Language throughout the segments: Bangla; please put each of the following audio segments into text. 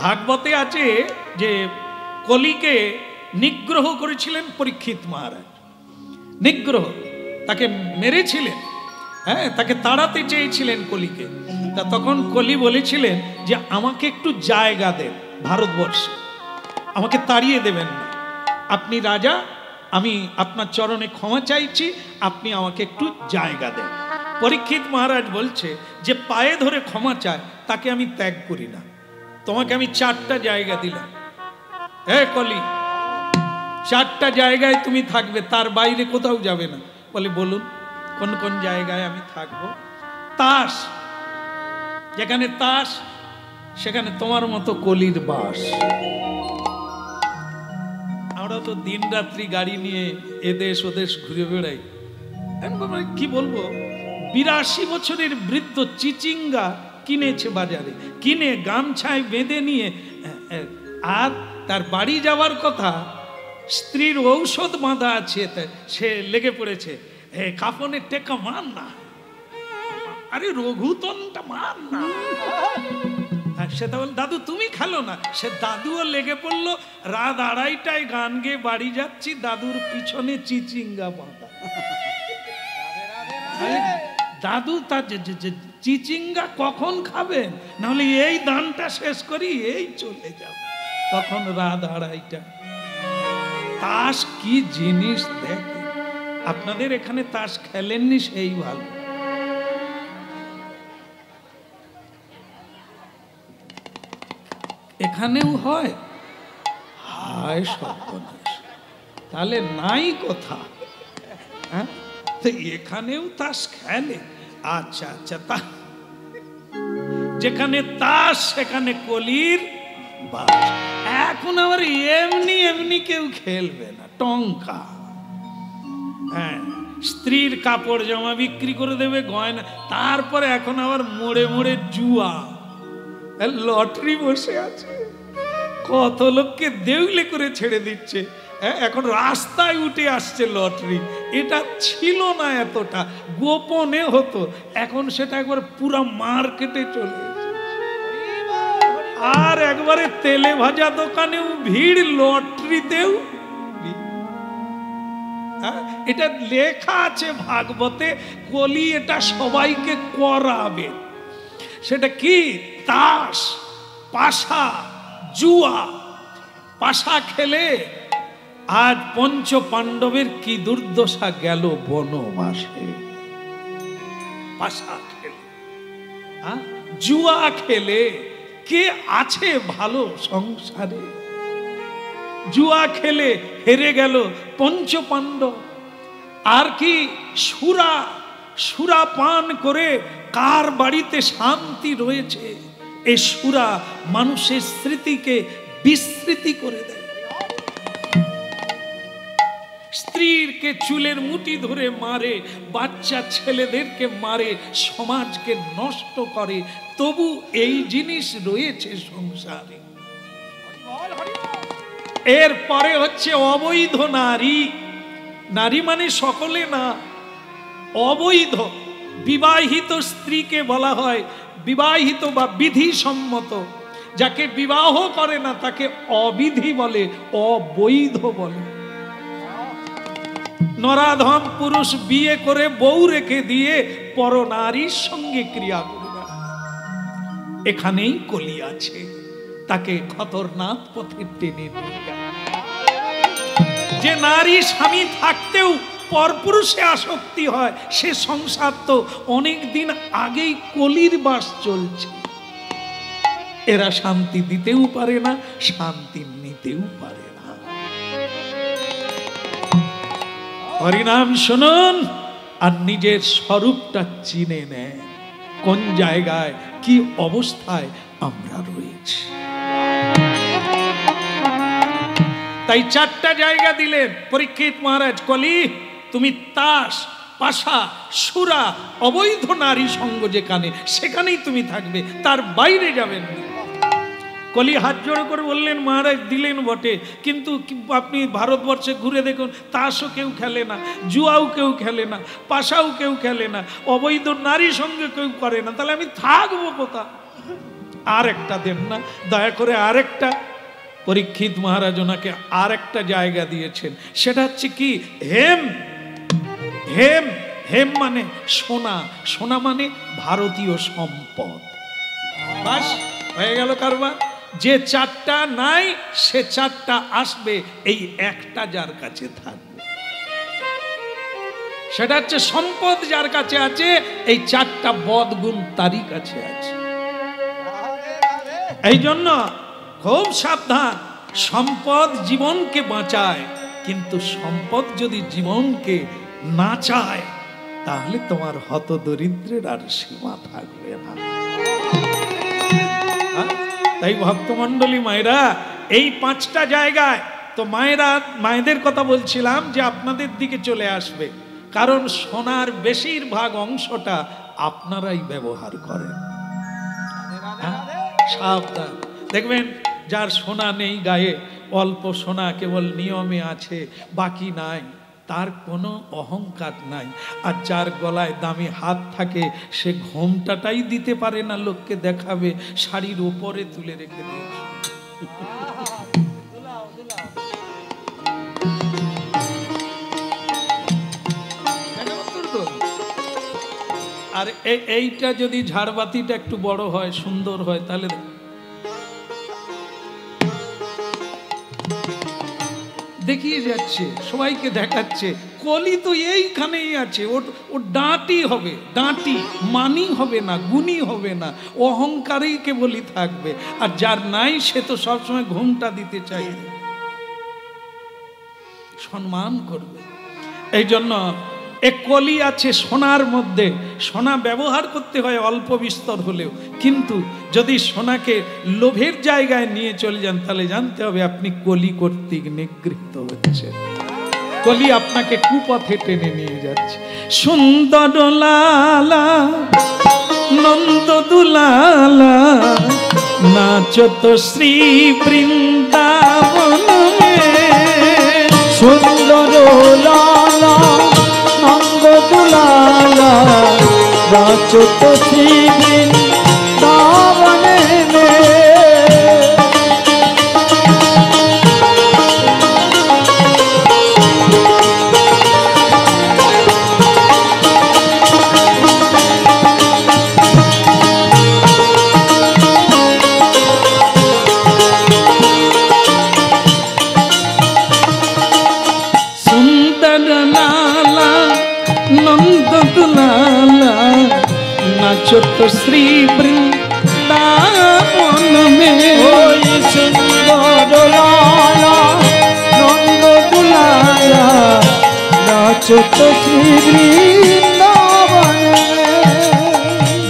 ভাগবতে আছে যে কলিকে নিগ্রহ করেছিলেন পরীক্ষিত মহারাজ। নিগ্রহ, তাকে মেরেছিলেন, হ্যাঁ, তাকে তাড়াতে চেয়েছিলেন কলিকে। তা তখন কলি বলেছিলেন যে আমাকে একটু জায়গা দেন ভারতবর্ষে, আমাকে তাড়িয়ে দেবেন না, আপনি রাজা, আমি আপনার চরণে ক্ষমা চাইছি, আপনি আমাকে একটু জায়গা দেন। পরীক্ষিত মহারাজ বলছে যে পায়ে ধরে ক্ষমা চায় তাকে আমি ত্যাগ করি না, তোমাকে আমি 4টা জায়গা দিলাম, হে কলি 4টা জায়গায় তুমি থাকবে, তার বাইরে কোথাও যাবে না। বলে বলুন কোন কোন জায়গায় আমি থাকবো? তাস, যেখানে তাস সেখানে তোমার মতো কলির বাস। আমরা তো দিন রাত্রি গাড়ি নিয়ে এদেশ ওদেশ ঘুরে বেড়াই, কি বলবো, 82 বছরের বৃদ্ধ চিচিঙ্গা কিনেছে বাজারে, কিনে গামছায় বেঁধে নিয়ে, আর তার বাড়ি যাওয়ার কথা, স্ত্রীর ঔষধ বাঁধা আছে, সে লেগে পড়েছে, কাফনের টেকা মান না, আরে রঘুতনটা মান না। সে বল দাদু তুমি খেলো না, সে দাদুও লেগে পড়লো, রাত 2:30টায় গান গেয়ে বাড়ি যাচ্ছি, দাদুর পিছনে চিচিঙ্গা বাঁধা। দাদু তার চিচিঙ্গা কখন খাবেন, নাহলে এই দানটা শেষ করি এই চলে যাব, তখন রাত 2:30টা। তাস কি জিনিস দেখে, আপনাদের এখানে তাস খেলেননি সেই ভালো। এখানেও হয়, হায় সর্বনাশ, তাহলে নাই কথা, হ্যাঁ, এখানেও তাস খেলে। আচ্ছা আচ্ছা, তা যেখানে তাস সেখানে কলির বাস। এখন আবার এমনি এমনি কেউ খেলবে না, টঙ্কা, হ্যাঁ, স্ত্রীর কাপড় জামা বিক্রি করে দেবে, গয়না, তারপরে এখন আবার মোড়ে মোড়ে জুয়া, লটারি বসে আছে, কত লোককে দেউলে করে ছেড়ে দিচ্ছে, এখন রাস্তায় উঠে আসছে লটারি। এটা ছিল না, এতটা গোপনে হতো, এখন সেটা একবার পুরা মার্কেটে চলে এসেছে। আর একবারে তেলে ভাজা দোকানেও ভিড়, লটারিতেও। এটা লেখা আছে ভাগবতে, কলি এটা সবাইকে করাবে। সেটা কি? তাস, পাশা, জুয়া। পাশা খেলে আজ পঞ্চ পাণ্ডবের কি দুর্দশা গেল বনবাসে। পাশা খেলে, জুয়া খেলে কে আছে ভালো সংসারে? জুয়া খেলে হেরে গেল পঞ্চ পাণ্ডব। আর কি সুরা, সুরা পান করে কার বাড়িতে শান্তি রয়েছে? এই সুরা মানুষের স্মৃতিকে বিস্মৃতি করে দেয়। স্ত্রীকে চুলের মুঠি ধরে মারে, বাচ্চা ছেলেদেরকে মারে, সমাজকে নষ্ট করে, তবু এই জিনিস রয়েছে সংসারে। এরপরে হচ্ছে অবৈধ নারী। নারী মানে সকলে না, অবৈধ। বিবাহিত স্ত্রীকে বলা হয় বিবাহিত বা বিধিসম্মত, যাকে বিবাহ করে না তাকে অবিধি বলে, অবৈধ বলে। নরাধম পুরুষ বিয়ে করে বউ রেখে দিয়ে পর নারীর সঙ্গে ক্রিয়া করে, এখানেই কলি আছে, তাকে খতরনাক পথে টেনে নিয়ে গেল। যে নারী স্বামী থাকতেও পরপুরুষে আসক্তি হয়, সে সংসার তো অনেক দিন আগেই কলির বাস চলছে। এরা শান্তি দিতেও পারে না, শান্তি নিতেও পারে না। হরিনাম শুনুন আর নিজের স্বরূপটা চিনে নেন, কোন জায়গায় কি অবস্থায় আমরা রয়েছি। তাই 4টা জায়গা দিলেন পরীক্ষিত মহারাজ। কলি তুমি তাস, পাশা, সুরা, অবৈধ নারী সঙ্গ যেখানে, সেখানেই তুমি থাকবে, তার বাইরে যাবেন না। কলি হাত জোড় করে বললেন, মহারাজ দিলেন বটে, কিন্তু আপনি ভারতবর্ষে ঘুরে দেখুন, তাসও কেউ খেলে না, জুয়াও কেউ খেলে না, পাশাও কেউ খেলে না, অবৈধ নারী সঙ্গে কেউ করে না, তাহলে আমি থাকবো কোথা? আর একটা দেন না, দয়া করে আরেকটা। পরীক্ষিত মহারাজ ওনাকে আর একটা জায়গা দিয়েছেন, সেটা হচ্ছে কি হেম। হেম, হেম মানে সোনা, সোনা মানে ভারতীয় সম্পদ। বাস হয়ে গেল কারবার। যে চারটা নাই সে চারটা আসবে, এই একটা যার কাছে থাকবে। সেটা হচ্ছে সম্পদ যার কাছে আছে, এই চারটা বদগুণ তারই কাছে আছে। এই জন্য খুব সাবধান। সম্পদ জীবনকে বাঁচায়, কিন্তু সম্পদ যদি জীবনকে না চায় তাহলে তোমার হতদরিদ্রের আর সীমা থাকবে না। তাই ভক্তমণ্ডলী মায়েরা, এই পাঁচটা জায়গায় তো মায়েরা, মায়েদের কথা বলছিলাম যে আপনাদের দিকে চলে আসবে, কারণ সোনার বেশিরভাগ অংশটা আপনারাই ব্যবহার করেন। সাবধান, দেখবেন যার সোনা নেই গায়ে, অল্প সোনা কেবল নিয়মে আছে, বাকি নাই, তার কোনো অহংকার নাই। আর যার গলায় দামি হাত থাকে সে ঘোমটাটাই দিতে পারে না, লোককে দেখাবে, শাড়ির উপরে তুলে রেখে দিয়েছে। আর এইটা যদি ঝাড়বাতিটা একটু বড় হয়, সুন্দর হয়, তাহলে দেখিয়ে যাচ্ছে, সবাইকে দেখাচ্ছে কলি তো এইখানেই আছে। ওর ডাঁটি হবে, ডাঁটি মানি হবে না, গুণী হবে না, অহংকারেই কেবলই থাকবে। আর যার নাই সে তো সবসময় ঘুমটা দিতে চাইবে, সম্মান করবে। এই জন্য এক কলি আছে সোনার মধ্যে। সোনা ব্যবহার করতে হয় অল্প বিস্তর হলেও, কিন্তু যদি সোনাকে লোভের জায়গায় নিয়ে চলে যান তাহলে জানতে হবে আপনি কলি কর্তৃক নিগৃহীত হচ্ছেন। কলি আপনাকে কুপথে টেনে নিয়ে যাচ্ছে। সুন্দর লালা নন্দ দুলালা নাচত শ্রী বৃন্দাবন মে। সুন্দর লালা নন্দ দুলালা নাচত শ্রী বৃন্দাবন মে। नाचत श्री वृंदावन में। सुंदर लाला नंद दुलाला नाचत श्री वृंदावन में।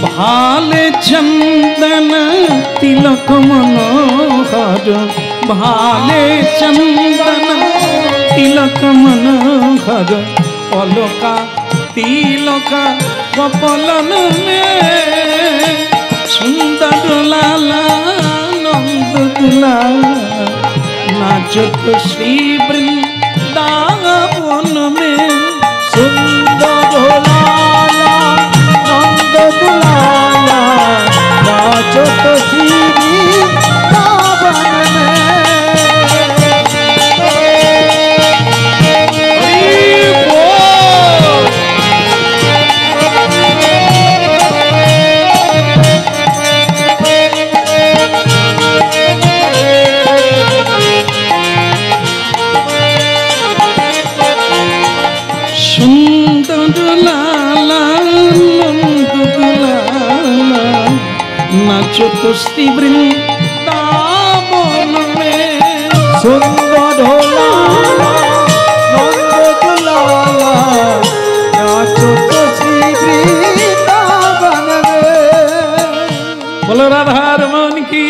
भाले चंदन तिलक मनोहर, भाले चंदन तिलक मनोहर, अलका तिलका कपलन में। सुंदर लाला नंद दुलाला नाचत श्री वृंदावन में। सुंदर लाला नंद दुलाला नाचत श्री वृंदावन में। नाचत श्री वृंदावन में। सुंदर लाला नंद दुलाला नाचत श्री वृंदावन में। बोलो राधा रमन की।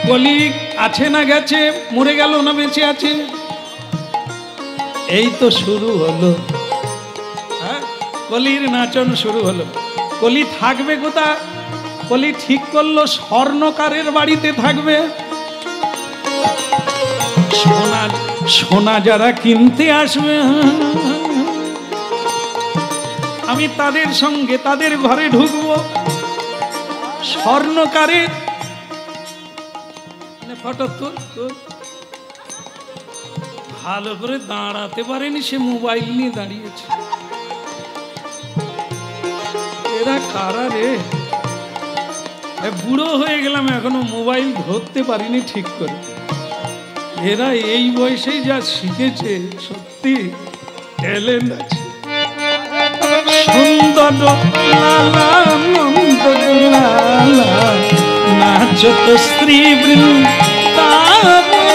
কলি আছে না গেছে, মরে গেল না বেঁচে আছে? এই তো শুরু হলো, কলির নাচন শুরু হলো। কলি থাকবে কোথায়? কলি ঠিক করলো স্বর্ণকারের বাড়িতে থাকবে। সোনা সোনা যারা কিনতে আসবে আমি তাদের সঙ্গে তাদের ঘরে ঢুকবো। স্বর্ণকারের ফটো তুল, ভালো করে দাঁড়াতে পারেনি, সে মোবাইল নিয়ে দাঁড়িয়েছে। এরা কারা রে? বুড়ো হয়ে গেলাম, এখনো মোবাইল ধরতে পারিনি ঠিক করে। এরা এই বয়সেই যা শিখেছে, সত্যি ট্যালেন্ট আছে। সুন্দর লালা নন্দ লালা নাচত শ্রী বৃন্দাবনে,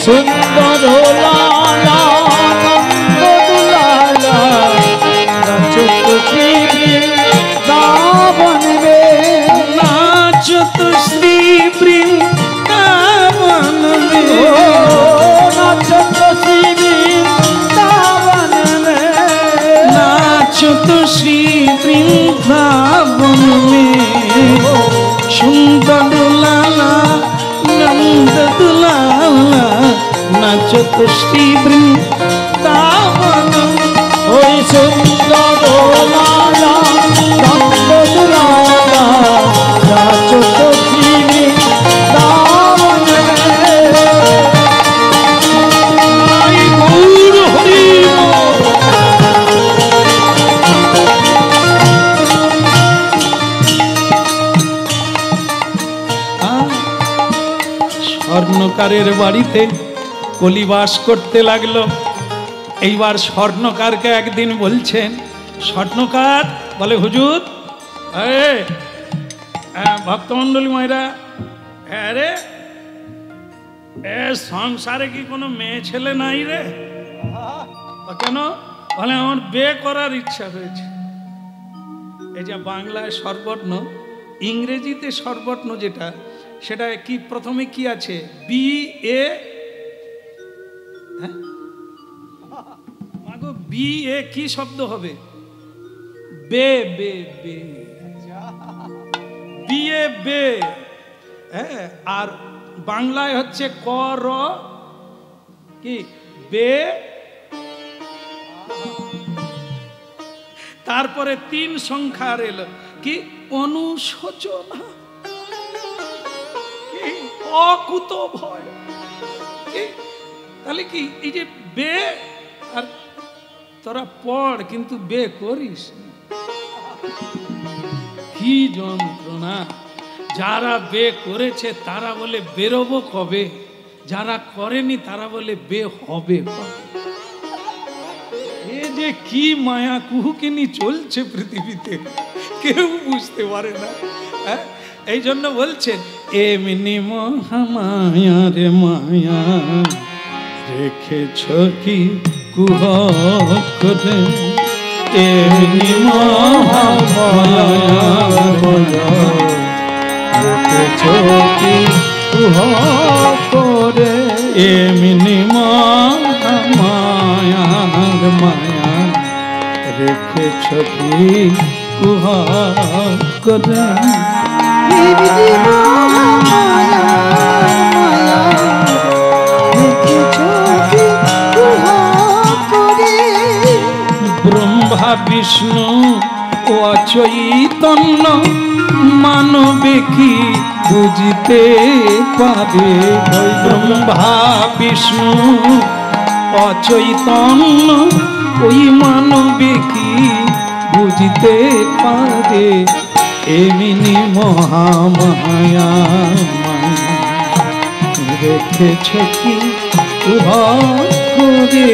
সুন্দর লালা নন্দ লালা নাচত শ্রী বৃন্দাবনে, নাচত শ্রী বৃন্দাবনে, নাচত শ্রী বৃন্দাবনে, নাচত শ্রী বৃন্দাবনে। সুন্দর লালা নন্দ লালা নাচত শ্রী বৃন্দাবনে। ওই সুন্দর লালা নন্দ লালা নাচত শ্রী বৃন্দাবনে। স্বর্ণকারের বাড়িতে কলি বাস করতে লাগলো। এইবার স্বর্ণকারকে একদিন বলছেন, স্বর্ণকার বলে, হুজুর ভক্তমন্ডলী মায়েরা, আরে এ সংসারে কি কোনো মেয়ে ছেলে নাই রে? কেন? বলে আমার বিয়ে করার ইচ্ছা হয়েছে। এই যে বাংলায় সর্বর্ণ, ইংরেজিতে সর্বর্ণ যেটা, সেটা কি প্রথমে কি আছে? বি এ, বি এ কি শব্দ হবে? বে বে বে, বি এ বে। আর বাংলায় হচ্ছে ক র কি বে, তারপরে 3 সংখ্যার এলো কি অনুশোচনা, অকুত ভয়। তাহলে কি এই যে বে, আর তোরা পড় কিন্তু বে করিস, কি যন্ত্রণা। যারা বে করেছে তারা বলে বেরোবো কবে, যারা করেনি তারা বলে বে হবে কবে। এ যে কি মায়া কুহুকিনি চলছে পৃথিবীতে, কেউ বুঝতে পারে না। এই জন্য বলছেন, এমনি মহামায়া রে মায়া রেখেছ কি কুহ করে, এমনি মহামায়া রেখেছ কি কুহ করে, এমনি মহামায়ার মায়া রেখেছ কি কুহ করে। ব্রহ্মা বিষ্ণু অচৈতন্য মানবে কি বুঝিতে পারে? ব্রহ্মা বিষ্ণু অচৈতন্য ওই মানবে কি বুঝিতে পারে? এমনি মহামায়া রেখেছ কি করে,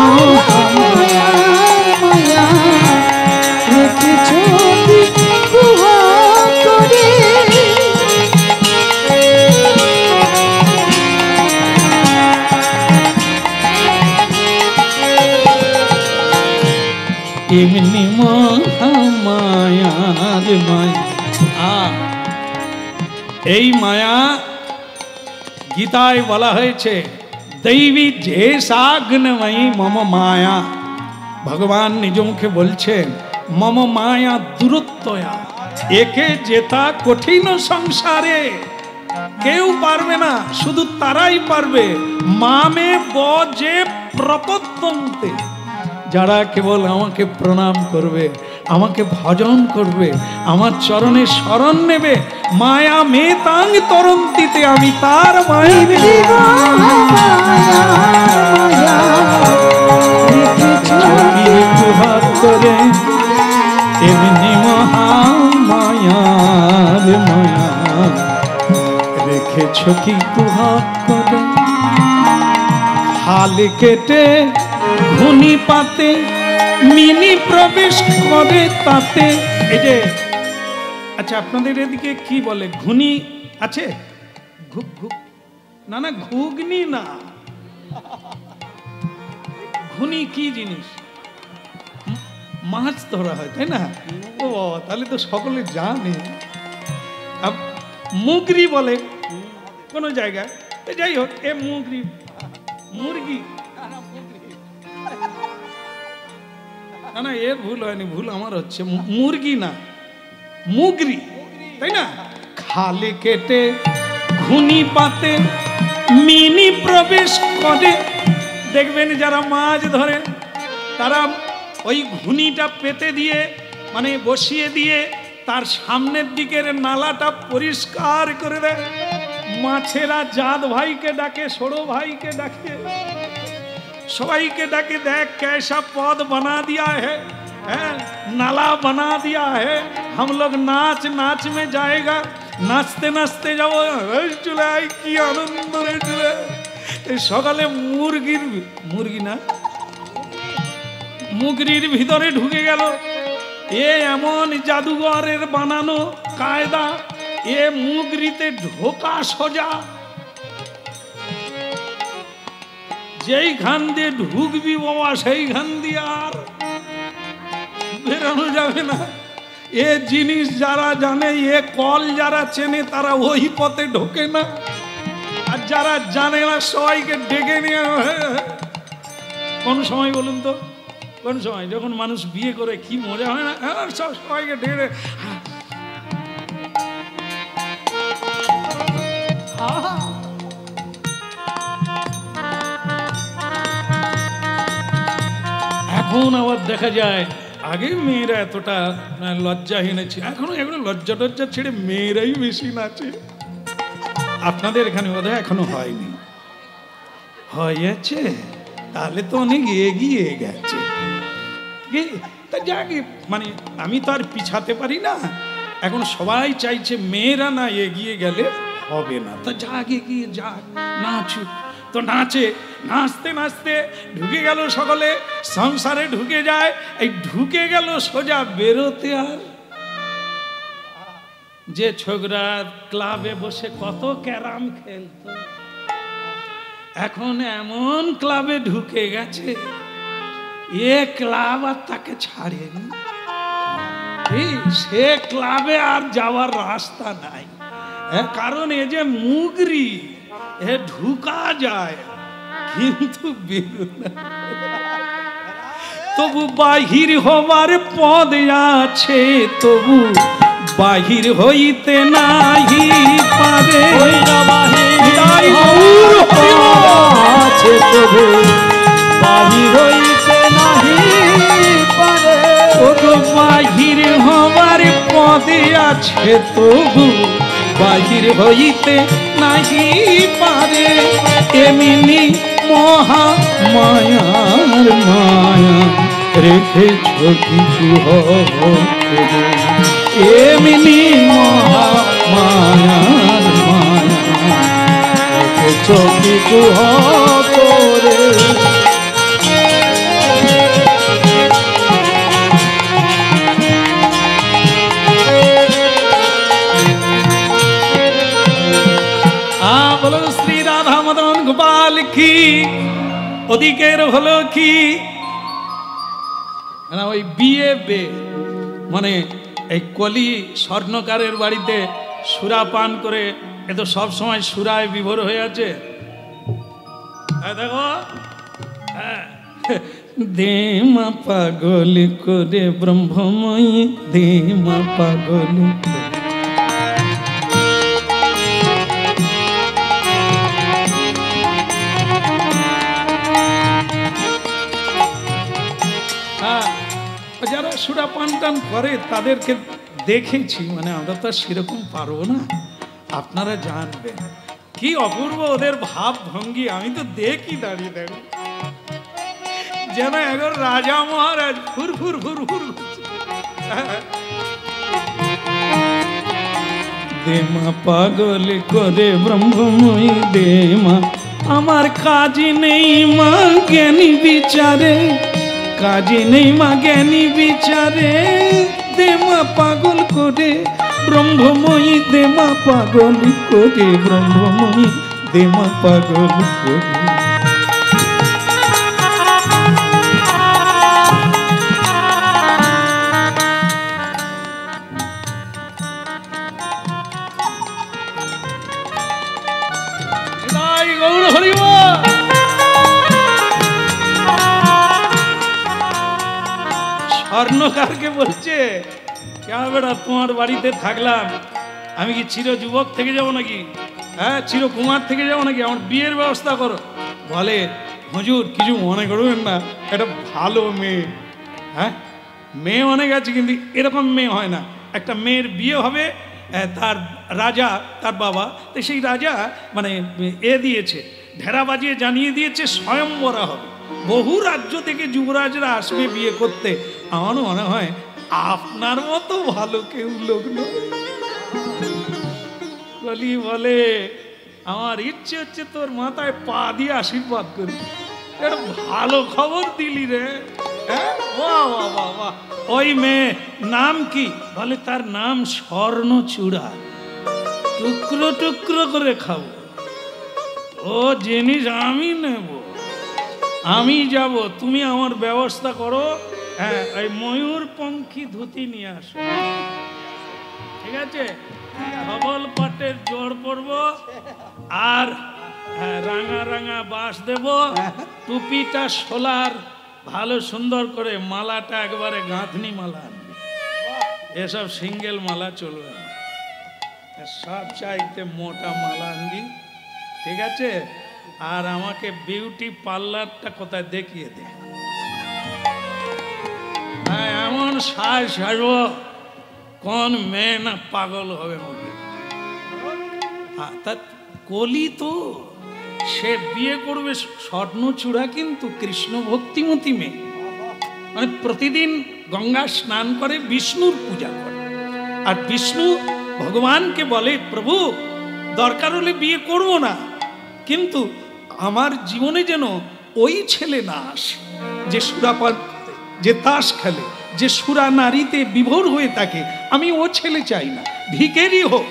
মহামায়া রেখেছ কি করে। এমনি মহামায়ার মায়া। এই মায়া গীতায় বলা হয়েছে, দৈবী যে সাগ্নময়ী মম মায়া। ভগবান নিজ মুখে বলছেন, মম মায়া দূরত্বয়া, একে জেতা কঠিন সংসারে, কেউ পারবে না, শুধু তারাই পারবে। মামে বজে প্রপদ্যন্তে, যারা কেবল আমাকে প্রণাম করবে, আমাকে ভজন করবে, আমার চরণে শরণ নেবে। মায়া মে তাং তরন্তিতে, আমি তার মায়া করে এমনি মহামায়ার মায়া রেখেছ কি কুহাত করে। খাল কেটে ঘুনি পাতে মিনি প্রবেশ করে তাতে। এই যে আচ্ছা, আপনাদের এদিকে কি বলে? ঘুনি আছে? ঘুক ঘুক না, না ঘুগনি না, ঘুনি কি জিনিস? মাছ ধরা হয়, তাই না? ও তাহলে তো সকলে জানে। মুগরি বলে কোন জায়গায়, যাই হোক, এ মুগরি মুরগি না, না এর ভুল হয়নি, ভুল আমার হচ্ছে। মুরগি না, মুগরি, তাই না? খালে কেটে ঘুনি পাতে মিনি প্রবেশ করে। দেখবেন যারা মাছ ধরে তারা ওই ঘুনিটা পেতে দিয়ে, মানে বসিয়ে দিয়ে, তার সামনের দিকের নালাটা পরিষ্কার করে দেয়। মাছেরা জাত ভাইকে ডাকে, সড়ো ভাইকে ডাকে, সবাইকে ডাকে, देख कैसा पौध बना दिया है, नाला बना दिया है, हम लोग नाच नाच में जाएगा, नाचते नाचते যাবো। চলে আই, কি আনন্দ রে চলে। সকালে মুরগি না মুগরির ভিতরে ঢুকে গেল। এ এমন জাদুঘরের বানানো কায়দা, এ মুগরিতে ঢোকা সোজা। যেইখান দিয়ে ঢুকবি বাবা, সেইখান দিয়ে আর বেরানো যাবে না। এ জিনিস যারা জানে, এ কল যারা চেনে, তারা ওই পথে ঢোকে না। আর যারা জানে না সবাইকে ডেকে নিয়ে, কোন সময় বলুন তো, কোন সময়? যখন মানুষ বিয়ে করে কি মজা হয় না, সবাইকে ডেকে এখন আবার দেখা যায়, আগে মেয়েরা এতটা লজ্জাহীন ছিল, এখনো লজ্জা টজ্জা ছেড়ে মেয়েরাই বেশি নাচে। আপনাদের এখানে বোধহয় এখনো হয়নি, হয়েছে তাহলে তো অনেক এগিয়ে গেছে। তা যাকে, মানে আমি তো আর পিছাতে পারি না। এখন সবাই চাইছে মেয়েরা না এগিয়ে গেলে হবে না, তা যাক এগিয়ে যাক, নাচুক। তো নাচে, নাচতে নাচতে ঢুকে গেল, সকলে সংসারে ঢুকে যায়। এই ঢুকে গেল সোজা বেরোতে আর। যে ছোকরা ক্লাবে বসে কত ক্যারাম খেলতো, এখন এমন ক্লাবে ঢুকে গেছে, এ ক্লাব আর তাকে ছাড়েনি। সে ক্লাবে আর যাওয়ার রাস্তা নাই, কারণ এ যে মুগরি, এ ঢুকা যায় কিন্তু বেরোনা। তবু বাহির হবার পদ আছে, তবু বাহির হইতে নাহি পারে। আছে তবু বাহির হইতে নাহি পারে। তবু বাহির হবার পদে আছে, তবু বাহির হইতে নাহি পারে। এমনি মহা মায়ার মায়া রেখেছ কিছু হবে। এমনি মহা মায়ার মায়া রেখেছ কিছু হবে। বলো শ্রী রাধা মদন গোপাল কি। ওদিকের হলো কি না, ওই বিয়ে বে, মানে এই কলি স্বর্ণকারের বাড়িতে সুরা পান করে, এ তো সব সময় সুরায় বিভোর হয়ে আছে। দেখো, দেমা পাগল করে ব্রহ্মময়ী, দেমা পাগল সুরা পান টান করে তাদেরকে দেখেছি, মানে আমরা তো আর সেরকম পারবো না, আপনারা জানবেন কি অপূর্ব ওদের ভাব ভঙ্গি। আমি তো দেখি দাঁড়িয়ে দাঁড়িয়ে যেন এখন রাজা মহারাজ ফুর ফুর ফুর ফুর দেমা পাগল করে ব্রহ্মময়ী দেমা, আমার কাজ নেই মা জ্ঞানী বিচারে, কাজ নেই মা জ্ঞানী বিচারে, দেমা পাগল করে ব্রহ্মময়ী, দেমা পাগল করে ব্রহ্মময়ী, দেমা পাগল করে। স্বর্ণকারকে বলছে, কেন বেটা তোমার বাড়িতে থাকলাম, আমি কি চির যুবক থেকে যাবো নাকি? হ্যাঁ, চির কুমার থেকে যাবো নাকি? আমার বিয়ের ব্যবস্থা করো। বলে, হুজুর কিছু মনে করবেন না, একটা ভালো মেয়ে, হ্যাঁ মেয়ে অনেক আছে কিন্তু এরকম মেয়ে হয় না, একটা মেয়ের বিয়ে হবে, তার রাজা তার বাবা, তো সেই রাজা মানে দিয়েছে, ঢেরা বাজিয়ে জানিয়ে দিয়েছে স্বয়ংবরা হবে, বহু রাজ্য থেকে যুবরাজরা আসবে বিয়ে করতে। আমার মনে হয় আপনার মতো ভালো কেউ লোক নয়। কলি বলে, আমার ইচ্ছে হচ্ছে তোর মাথায় পা দিয়ে আশীর্বাদ করি, ভালো খবর দিলি রে। ওই মেয়ে নাম কি? বলে তার নাম স্বর্ণচূড়া, টুকরো টুকরো করে খাবো, ও জিনিস আমি নেব, আমি যাব, তুমি আমার ব্যবস্থা করো। হ্যাঁ, ওই ময়ূরপঙ্খী ধুতি নিয়ে আসো, ঠিক আছে? ধবল পাটের জোড় পরব, আর রাঙা রাঙা বাঁশ দেব, টুপিটা সোলার ভালো সুন্দর করে, মালাটা একবারে গাঁথনি মালা আনবি, এসব সিঙ্গেল মালা চলবে না, সব চাইতে মোটা মালা আনবি, ঠিক আছে? আর আমাকে বিউটি পার্লারটা কোথায় দেখিয়ে দে, হ্যাঁ এমন সাজ সাজব কোন মেয়ে না পাগল হবে মনে। তা কলি তো সে বিয়ে করবে স্বর্ণচূড়া, কিন্তু কৃষ্ণ ভক্তিমতী মেয়ে, মানে প্রতিদিন গঙ্গা স্নান করে, বিষ্ণুর পূজা করে, আর বিষ্ণু ভগবানকে বলে, প্রভু দরকার হলে বিয়ে করব না, কিন্তু আমার জীবনে যেন ওই ছেলে না আসে যে সুরাপান, যে তাস খেলে, যে সুরা নারীতে বিভোর হয়ে থাকে, আমি ও ছেলে চাই না, ভিখারি হোক,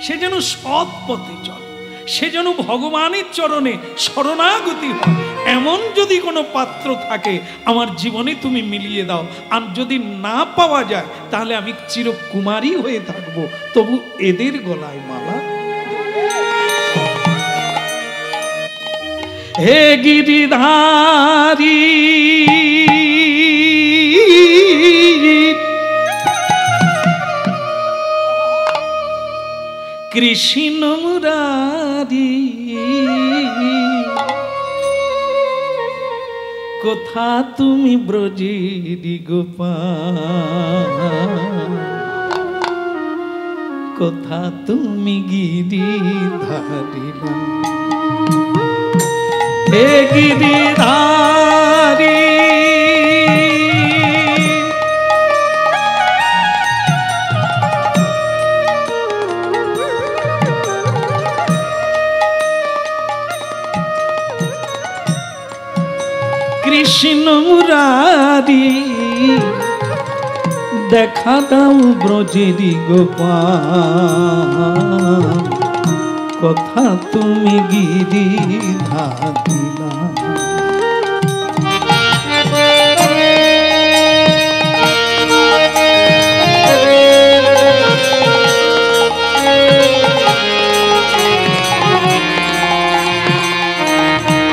সে যেন সৎ পথে চলে, সে যেন ভগবানের চরণে শরণাগতি হয়, এমন যদি কোনো পাত্র থাকে আমার জীবনে তুমি মিলিয়ে দাও, আর যদি না পাওয়া যায় তাহলে আমি চিরকুমারী হয়ে থাকবো, তবু এদের গলায় মালা। হে গিরিধারী কৃষ্ণ মুরারি, কোথা তুমি ব্রজেরি গোপাল, কোথা তুমি গিরিধারী, হে গিরিধারী কৃষ্ণ মুরারি, দেখা দাও ব্রজেরি গোপাল, কথা তুমি গিরিধারী।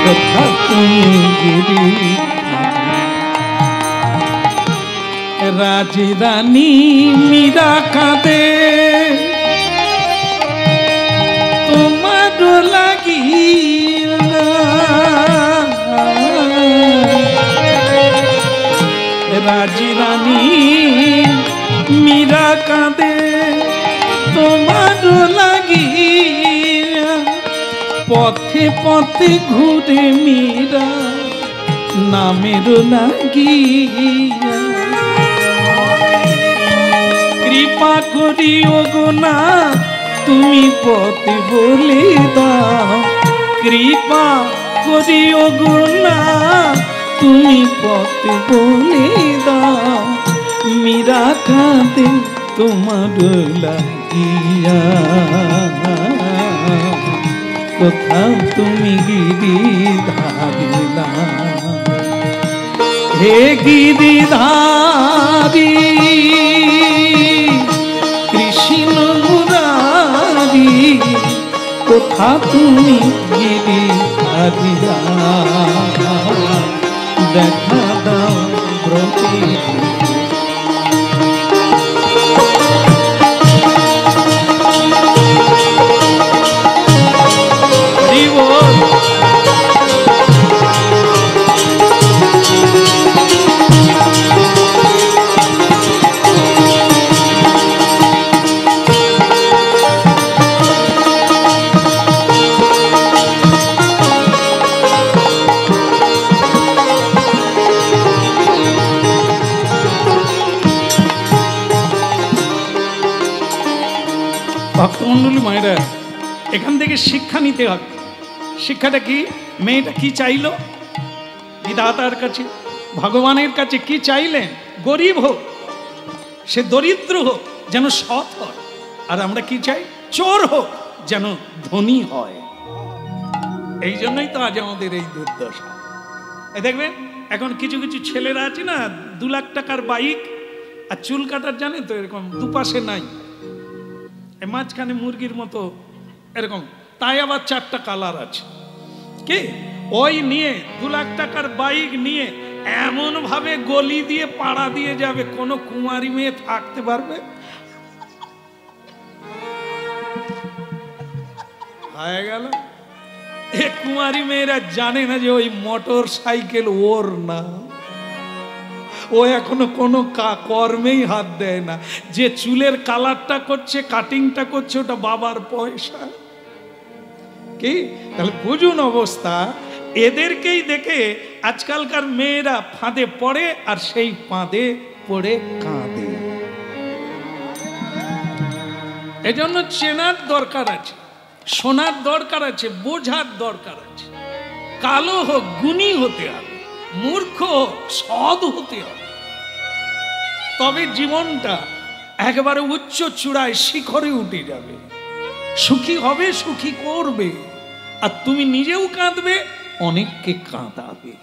কথা তুমি গিরি রাজরানী মীরা কাঁদে, তোমার লাগিয়া রাজি রানী মীরা কাঁদে তোমার লাগিয়া, পথে পথে ঘুরে মীরা নামের লাগিয়া। কৃপা করি ওগো না তুমি পথে বলে দাও, কৃপা করি ওগো না তুমি পথে বলে দাও, মীরা কাঁদে তোমার লাগিয়া। কোথাও তুমি গিরিধারী না, হে গিরিধারী কৃষ্ণ মুরারি, কোথা তুমি গিরিধারী না, দেখা দাও ব্রতে। ভক্তমণ্ডলী মায়েরা, এখান থেকে শিক্ষা নিতে হবে। শিক্ষাটা কি? মেয়েটা কি চাইলো বিধাতার কাছে, ভগবানের কাছে কি চাইলেন? গরিব হোক, সে দরিদ্র হোক, যেন সৎ হয়। আর আমরা কি চাই? চোর হোক, যেন ধনী হয়। এই জন্যই তো আজ আমাদের এই দুর্দশা। দেখবেন এখন কিছু কিছু ছেলেরা আছে না, 2 লাখ টাকার বাইক আর চুল কাটার, জানেন তো, এরকম দুপাশে নাই, মাঝখানে মুরগির মতো এরকম, তাই আবার 4টা কালার আছে। কি ওই নিয়ে 2 লাখ টাকার বাইক নিয়ে এমন ভাবে গলি দিয়ে পাড়া দিয়ে যাবে, কোন কুমারী মেয়ে থাকতে পারবে? হয়ে গেল। এ কুমারী মেয়েরা জানে না যে ওই মোটর সাইকেল ওর না, ও এখনো কোনো কর্মেই হাত দেয় না। যে চুলের কালারটা করছে, কাটিংটা করছে, ওটা বাবার পয়সা। কি তাহলে বুঝুন অবস্থা। এদেরকেই দেখে আজকালকার মেয়েরা ফাঁদে পড়ে, আর সেই ফাঁদে পড়ে কাঁদে। এজন্য চেনার দরকার আছে, শোনার দরকার আছে, বোঝার দরকার আছে। কালো হোক গুণী হতে হবে, মূর্খ হোক সৎ হতে হবে, তবে জীবনটা একেবারে উচ্চ চূড়ায় শিখরে উঠে যাবে। সুখী হবে, সুখী করবে, আর তুমি নিজেও কাঁদবে, অনেককে কাঁদাবে।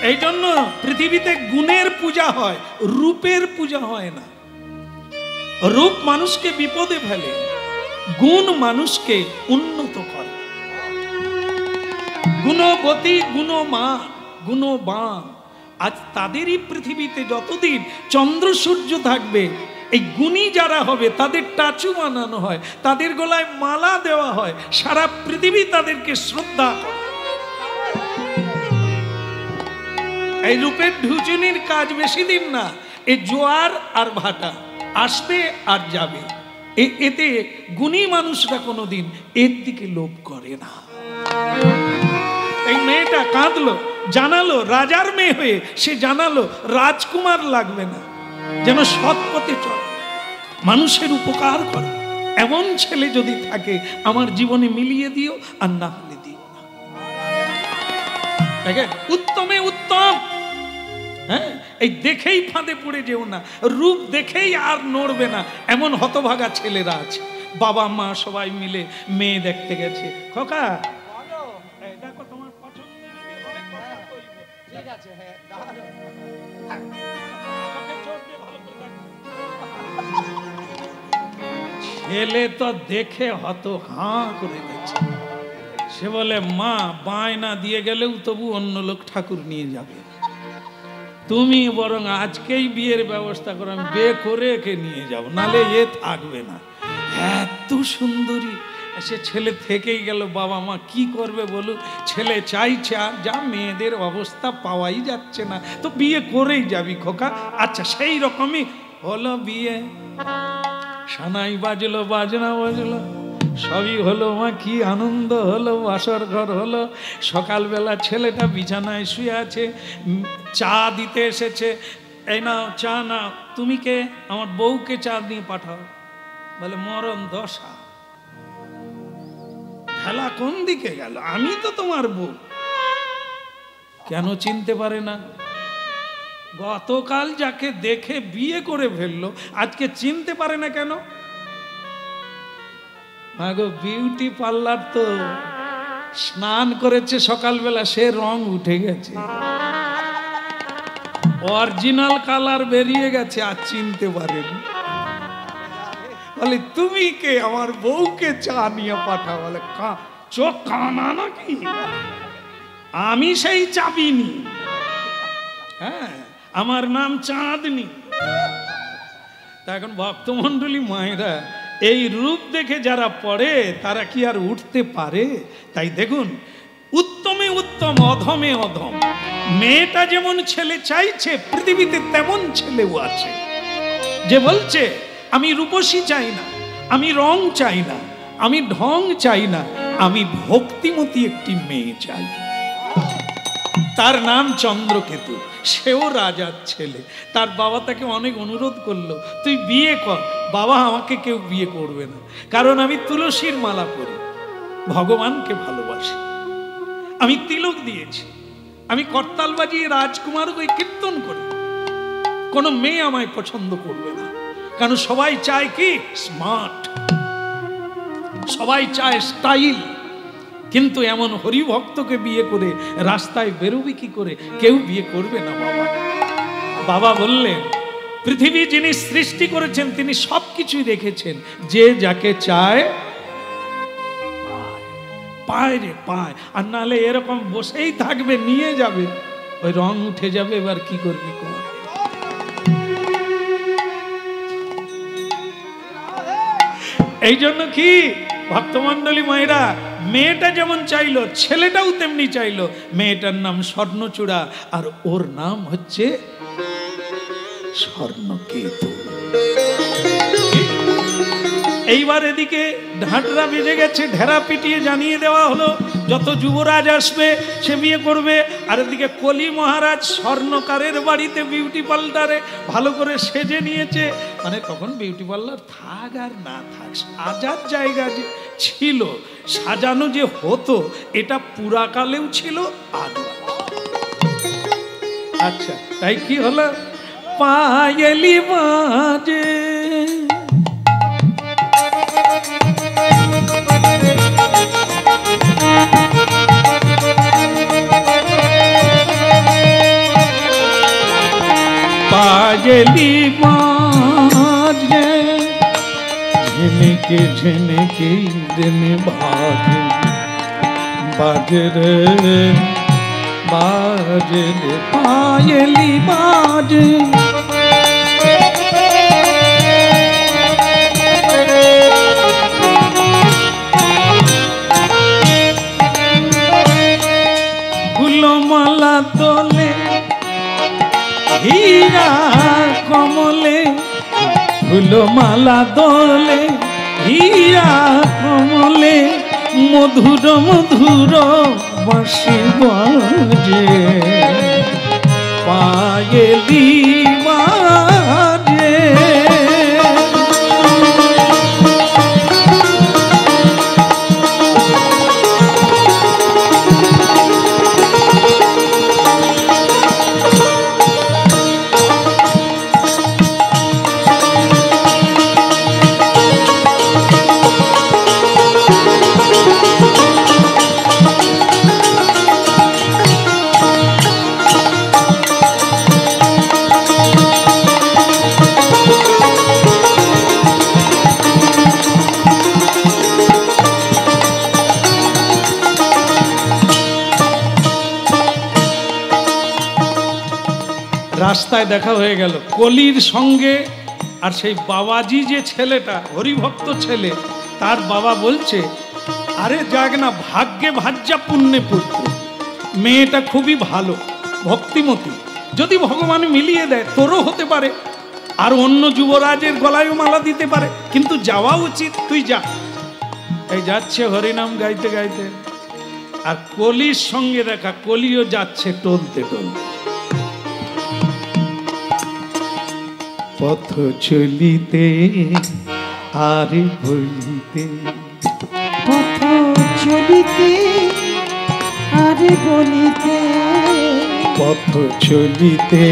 এই জন্য পৃথিবীতে গুণের পূজা হয়, রূপের পূজা হয় না। রূপ মানুষকে বিপদে ফেলে, গুণ মানুষকে উন্নত করে। গুণবতী, গুণমান, গুণবান, আজ তাদেরই পৃথিবীতে যতদিন চন্দ্র সূর্য থাকবে, এই গুণী যারা হবে তাদের টাচু বানানো হয়, তাদের গলায় মালা দেওয়া হয়, সারা পৃথিবী তাদেরকে শ্রদ্ধা করে। এই রূপের ঢুচুনির কাজ বেশি দিন না, এই জোয়ার আর ভাটা আসবে আর যাবে। এতে গুণী মানুষরা কোনোদিন এর দিকে লোভ করে না। এই মেয়েটা কাঁদলো, জানালো রাজার মেয়ে হয়ে, সে জানালো রাজকুমার লাগবে না, যেন সৎ পথে চলে, মানুষের উপকার করে। এমন ছেলে যদি থাকে আমার জীবনে মিলিয়ে দিও, আর না হলে দিও না। দেখেন উত্তমে উত্তম। হ্যাঁ, এই দেখেই ফাঁদে পড়ে যেও না, রূপ দেখেই আর নড়বে না, এমন হতভাগা ছেলেরা আছে। বাবা মা সবাই মিলে মেয়ে দেখতে গেছে। খোকা দেখো তোমার পছন্দ, ঠিক আছে, ছেলে তো দেখে হত হাঁ করে গেছে। সে বলে মা বায়না দিয়ে গেলেও তবু অন্য লোক ঠাকুর নিয়ে যাবে, তুমি বরং আজকেই বিয়ের ব্যবস্থা করো, আমি বিয়ে করে একে নিয়ে যাবো, নালে এ থাকবে না। এত সুন্দরী, সে ছেলে থেকেই গেল। বাবা মা কি করবে বলুক, ছেলে চাইছে, আর যা মেয়েদের অবস্থা পাওয়াই যাচ্ছে না, তো বিয়ে করেই যাবি খোকা। আচ্ছা সেই রকমই হলো বিয়ে, সানাই বাজলো, বাজনা বাজলো, সবই হলো। মা কি আনন্দ হলো, বাসর ঘর হলো। সকালবেলা ছেলেটা বিছানায় শুয়ে আছে, চা দিতে এসেছে। এই নাও চা নাও। তুমি কে? আমার বউকে চা দিয়ে পাঠাও। বলে মরণ দশা, খেলা কোন দিকে গেল? আমি তো তোমার বউ। কেন চিনতে পারে না? গতকাল যাকে দেখে বিয়ে করে ফেললো, আজকে চিনতে পারে না কেন? মাগো বিউটি পার্লার তো স্নান করেছে সকালবেলা, সে রং উঠে গেছে, অরিজিনাল কালার বেরিয়ে গেছে, আর চিনতে পারেনি। বলে তুমি কে? আমার বউকে চা নিয়ে পাঠা। বলে চোখ কানা নাকি? আমি সেই চাবিনি, হ্যাঁ আমার নাম চাঁদনি। তা এখন ভক্তমণ্ডলী মায়েরা, এই রূপ দেখে যারা পড়ে তারা কি আর উঠতে পারে? তাই দেখুন, উত্তমে উত্তম, অধমে অধম। মেয়েটা যেমন ছেলে চাইছে, পৃথিবীতে তেমন ছেলেও আছে যে বলছে আমি রূপসী চাই না, আমি রং চাই না, আমি ঢং চাই না, আমি ভক্তিমতী একটি মেয়ে চাই। তার নাম চন্দ্রকেতু, সেও রাজার ছেলে। তার বাবা তাকে অনেক অনুরোধ করলো, তুই বিয়ে কর। বাবা, আমাকে কেউ বিয়ে করবে না, কারণ আমি তুলসীর মালা পরি, ভগবানকে ভালোবাসি, আমি তিলক দিয়েছি, আমি করতাল বাজিয়ে রাজকুমার হয়ে কীর্তন করি, কোনো মেয়ে আমায় পছন্দ করবে না। কারণ সবাই চায় কি? স্মার্ট, সবাই চায় স্টাইল। কিন্তু এমন হরিভক্তকে বিয়ে করে রাস্তায় বেরোবি কি করে? কেউ বিয়ে করবে না বাবা। বাবা বললেন, পৃথিবী যিনি সৃষ্টি করেছেন তিনি সবকিছুই রেখেছেন, যে যাকে চায় পায় রে পায়, আর নাহলে এরকম বসেই থাকবে, নিয়ে যাবে, ওই রং উঠে যাবে, এবার কি করবি কর। এই জন্য কি ভক্তমণ্ডলী মায়েরা, মেয়েটা যেমন চাইলো ছেলেটাও তেমনি চাইলো। মেয়েটার নাম স্বর্ণচূড়া, আর ওর নাম হচ্ছে স্বর্ণকেতু। এইবার এদিকে ঢাঁটরা বেজে গেছে, ঢেরা পিটিয়ে জানিয়ে দেওয়া হলো যত যুবরাজ আসবে সে বিয়ে করবে। আর এদিকে কলি মহারাজ স্বর্ণকারের বাড়িতে বিউটি পার্লারে ভালো করে সেজে নিয়েছে। মানে তখন বিউটি পার্লার থাক আর না থাক, সাজার জায়গা যে ছিল, সাজানো যে হতো, এটা পুরাকালেও ছিল, আজও। আচ্ছা, তাই কি হলো? পায়েলি বাজে, পায়েলি বাজে, ঝিনকে ঝিনকে দিন বাজে, বাজে রে বাজে রে পায়েলি বাজে। ফুলমালা তোলে হীরা কমলে, ফুলমালা দোলে হীরা কমলে, মধুর মধুর বাঁশি বাজে, পায়েলি বাজে। রাস্তায় দেখা হয়ে গেল কলির সঙ্গে, আর সেই বাবাজি যে ছেলেটা হরিভক্ত ছেলে, তার বাবা বলছে আরে যাক না, ভাগ্যে ভাজ্যা পুণ্যে পুত্র, মেয়েটা খুবই ভালো, ভক্তিমতী। যদি ভগবান মিলিয়ে দেয় তোরও হতে পারে, আর অন্য যুবরাজের গলায়ও মালা দিতে পারে। কিন্তু যাওয়া উচিত, তুই যা। এই যাচ্ছে হরিনাম গাইতে গাইতে, আর কলির সঙ্গে দেখা, কলিও যাচ্ছে টলতে টলতে। পথ চলিতে আর বলিতে, পথ চলিতে আর বলিতে, পথ চলিতে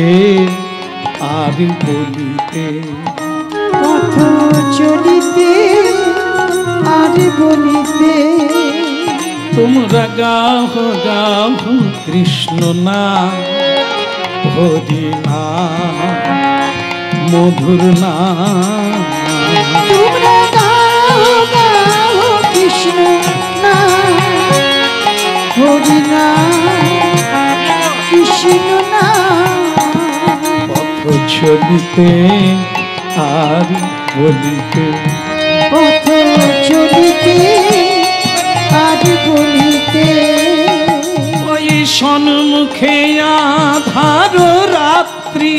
আর বলিতে, পথ চলিতে আর বলিতে। তোমরা গাহ গাহ কৃষ্ণ নাম, হরি নাম, মধুর নাম। তোমরা গাও গাও কৃষ্ণ নাম, হরি নাম, কৃষ্ণ নাম। পথ চলিতে আর বলিতে, পথ চলিতে আর বলিতে। ওই সন্মুখে আধার রাত্রি,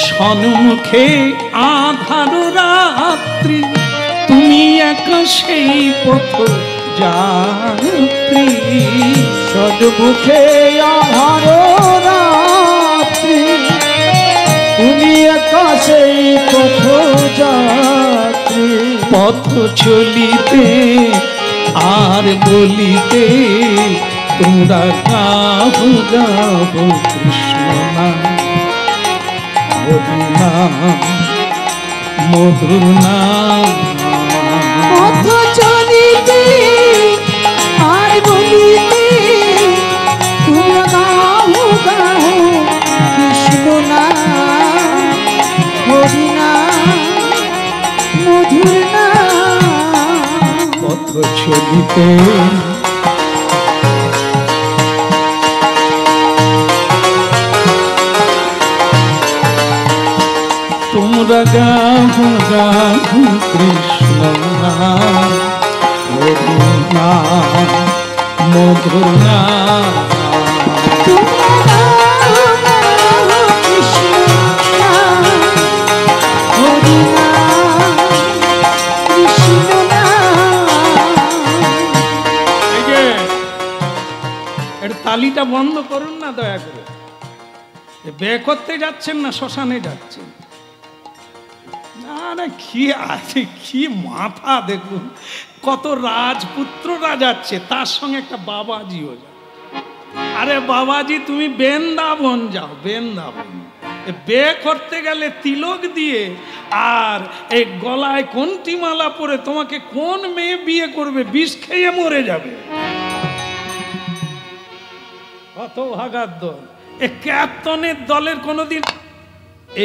সন্মুখে আধার রাত্রি, তুমি একা সেই পথ যাত্রী। সন্মুখে আধার রাত্রি, তুমি একা সেই পথ যাত্রী। পথ চলিতে আর বলিতে, তোমরা গাহ গাহ কৃষ্ণ নাম, হরি নাম, মধুর নাম। পথ চলিতে আর বলিতে, তোমরা গাও গাও কৃষ্ণ নাম, হরি নাম, মধুর নাম। পথ চলিতে তোমরা গাহ গাহ কৃষ্ণ নাম, হরি নাম, মধুর নাম। তোমরা গাও গাও কৃষ্ণ নাম, হরি নাম, কৃষ্ণ নাম। এই যে এর তালিটা বন্ধ করুন না দয়া করে। বে করতে যাচ্ছেন না শ্মশানে যাচ্ছেন? না না, কি আছে, কি মাথা দেখুন। কত রাজপুত্ররা যাচ্ছে, তার সঙ্গে একটা বাবাজিও যায়। আরে বাবাজি, তুমি বৃন্দাবন যাও, বৃন্দাবন। বে করতে গেলে তিলক দিয়ে আর এই গলায় কোনটি মালা পরে তোমাকে কোন মেয়ে বিয়ে করবে? বিষ খেয়ে মরে যাবে। কত ভাগার দল। এ ক্যাপ্টনের দলের কোনোদিন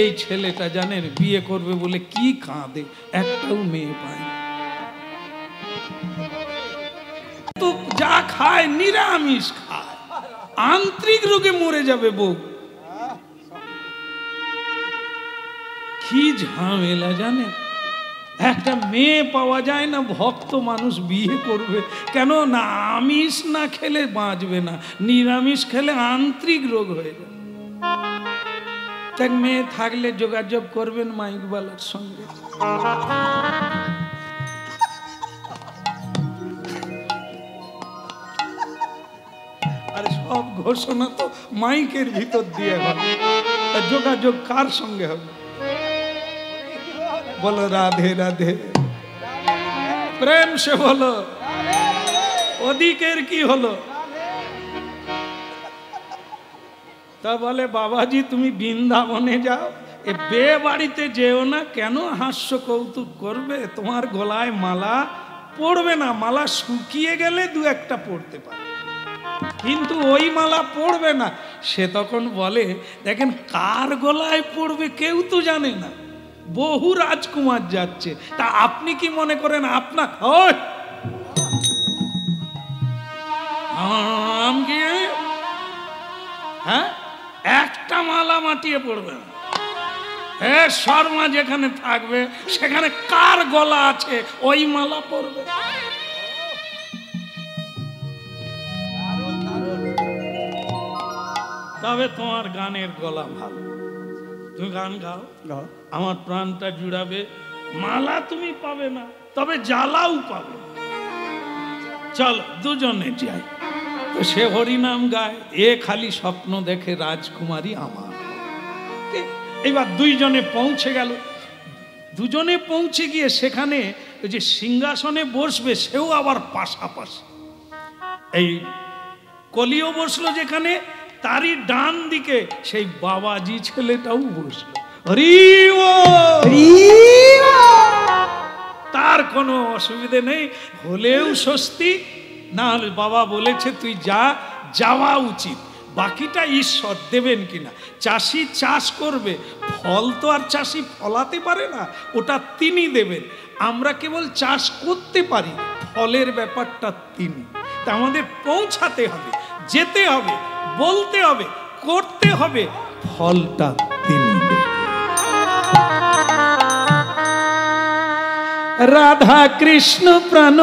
এই ছেলেটা জানেন বিয়ে করবে বলে কি কাঁদে, একটাও মেয়ে পায় না। তো যা খায় নিরামিষ খায়, আন্তরিক রোগে মরে যাবে বউ। কি ঝামেলা জানেন। একটা মেয়ে পাওয়া যায় না, ভক্ত মানুষ বিয়ে করবে কেন? না আমিষ না খেলে বাঁচবে না, নিরামিষ খেলে আন্তরিক রোগ হয়ে যাবে। এক মেয়ে থাকলে যোগাযোগ করবেন মাইকবালার সঙ্গে। আর সব ঘোষণা তো মাইকের ভিতর দিয়ে হবে, তা যোগাযোগ কার সঙ্গে হবে? বলো রাধে রাধে, প্রেম সে বলো। ওদিকের কি হলো? তা বলে বাবাজি তুমি বৃন্দাবনে যাও, এ বে বাড়িতে যেও না। কেন? হাস্য কৌতুক করবে, তোমার গলায় মালা পড়বে না। মালা শুকিয়ে গেলে দু একটা পড়তে পারে, কিন্তু ওই মালা পড়বে না। সে তখন বলে দেখেন কার গলায় পড়বে কেউ তো জানে না, বহু রাজকুমার যাচ্ছে। তা আপনি কি মনে করেন আপনার হ্যাঁ একটা মালা মাটিয়ে পড়বে না? শর্মা যেখানে থাকবে সেখানে কার গলা আছে ওই মালা পরবে। তবে তোমার গানের গলা ভালো, তুমি গান গাও, আমার প্রাণটা জুড়াবে। মালা তুমি পাবে না, তবে জ্বালাও পাবে। চলো দুজনে যাই। তো সে হরিনাম গায়, এ খালি স্বপ্ন দেখে রাজকুমারী আমার। এবার দুইজনে পৌঁছে গেল। দুজনে পৌঁছে গিয়ে সেখানে ওই যে সিংহাসনে বসবে সেও আবার পাশাপাশি। এই কলিও বসলো যেখানে, তারই ডান দিকে সেই বাবাজি ছেলেটাও বসলো। তার কোনো অসুবিধে নেই, হলেও স্বস্তি, না হলে বাবা বলেছে তুই যা, যাওয়া উচিত। বাকিটা ঈশ্বর দেবেন কিনা। চাষি চাষ করবে, ফল তো আর চাষি ফলাতে পারে না, ওটা তিনি দেবেন। আমরা কেবল চাষ করতে পারি, ফলের ব্যাপারটা তিনি। তা আমাদের পৌঁছাতে হবে, যেতে হবে, বলতে হবে, করতে হবে, ফলটা তিনি দেবেন। রাধা কৃষ্ণ প্রাণ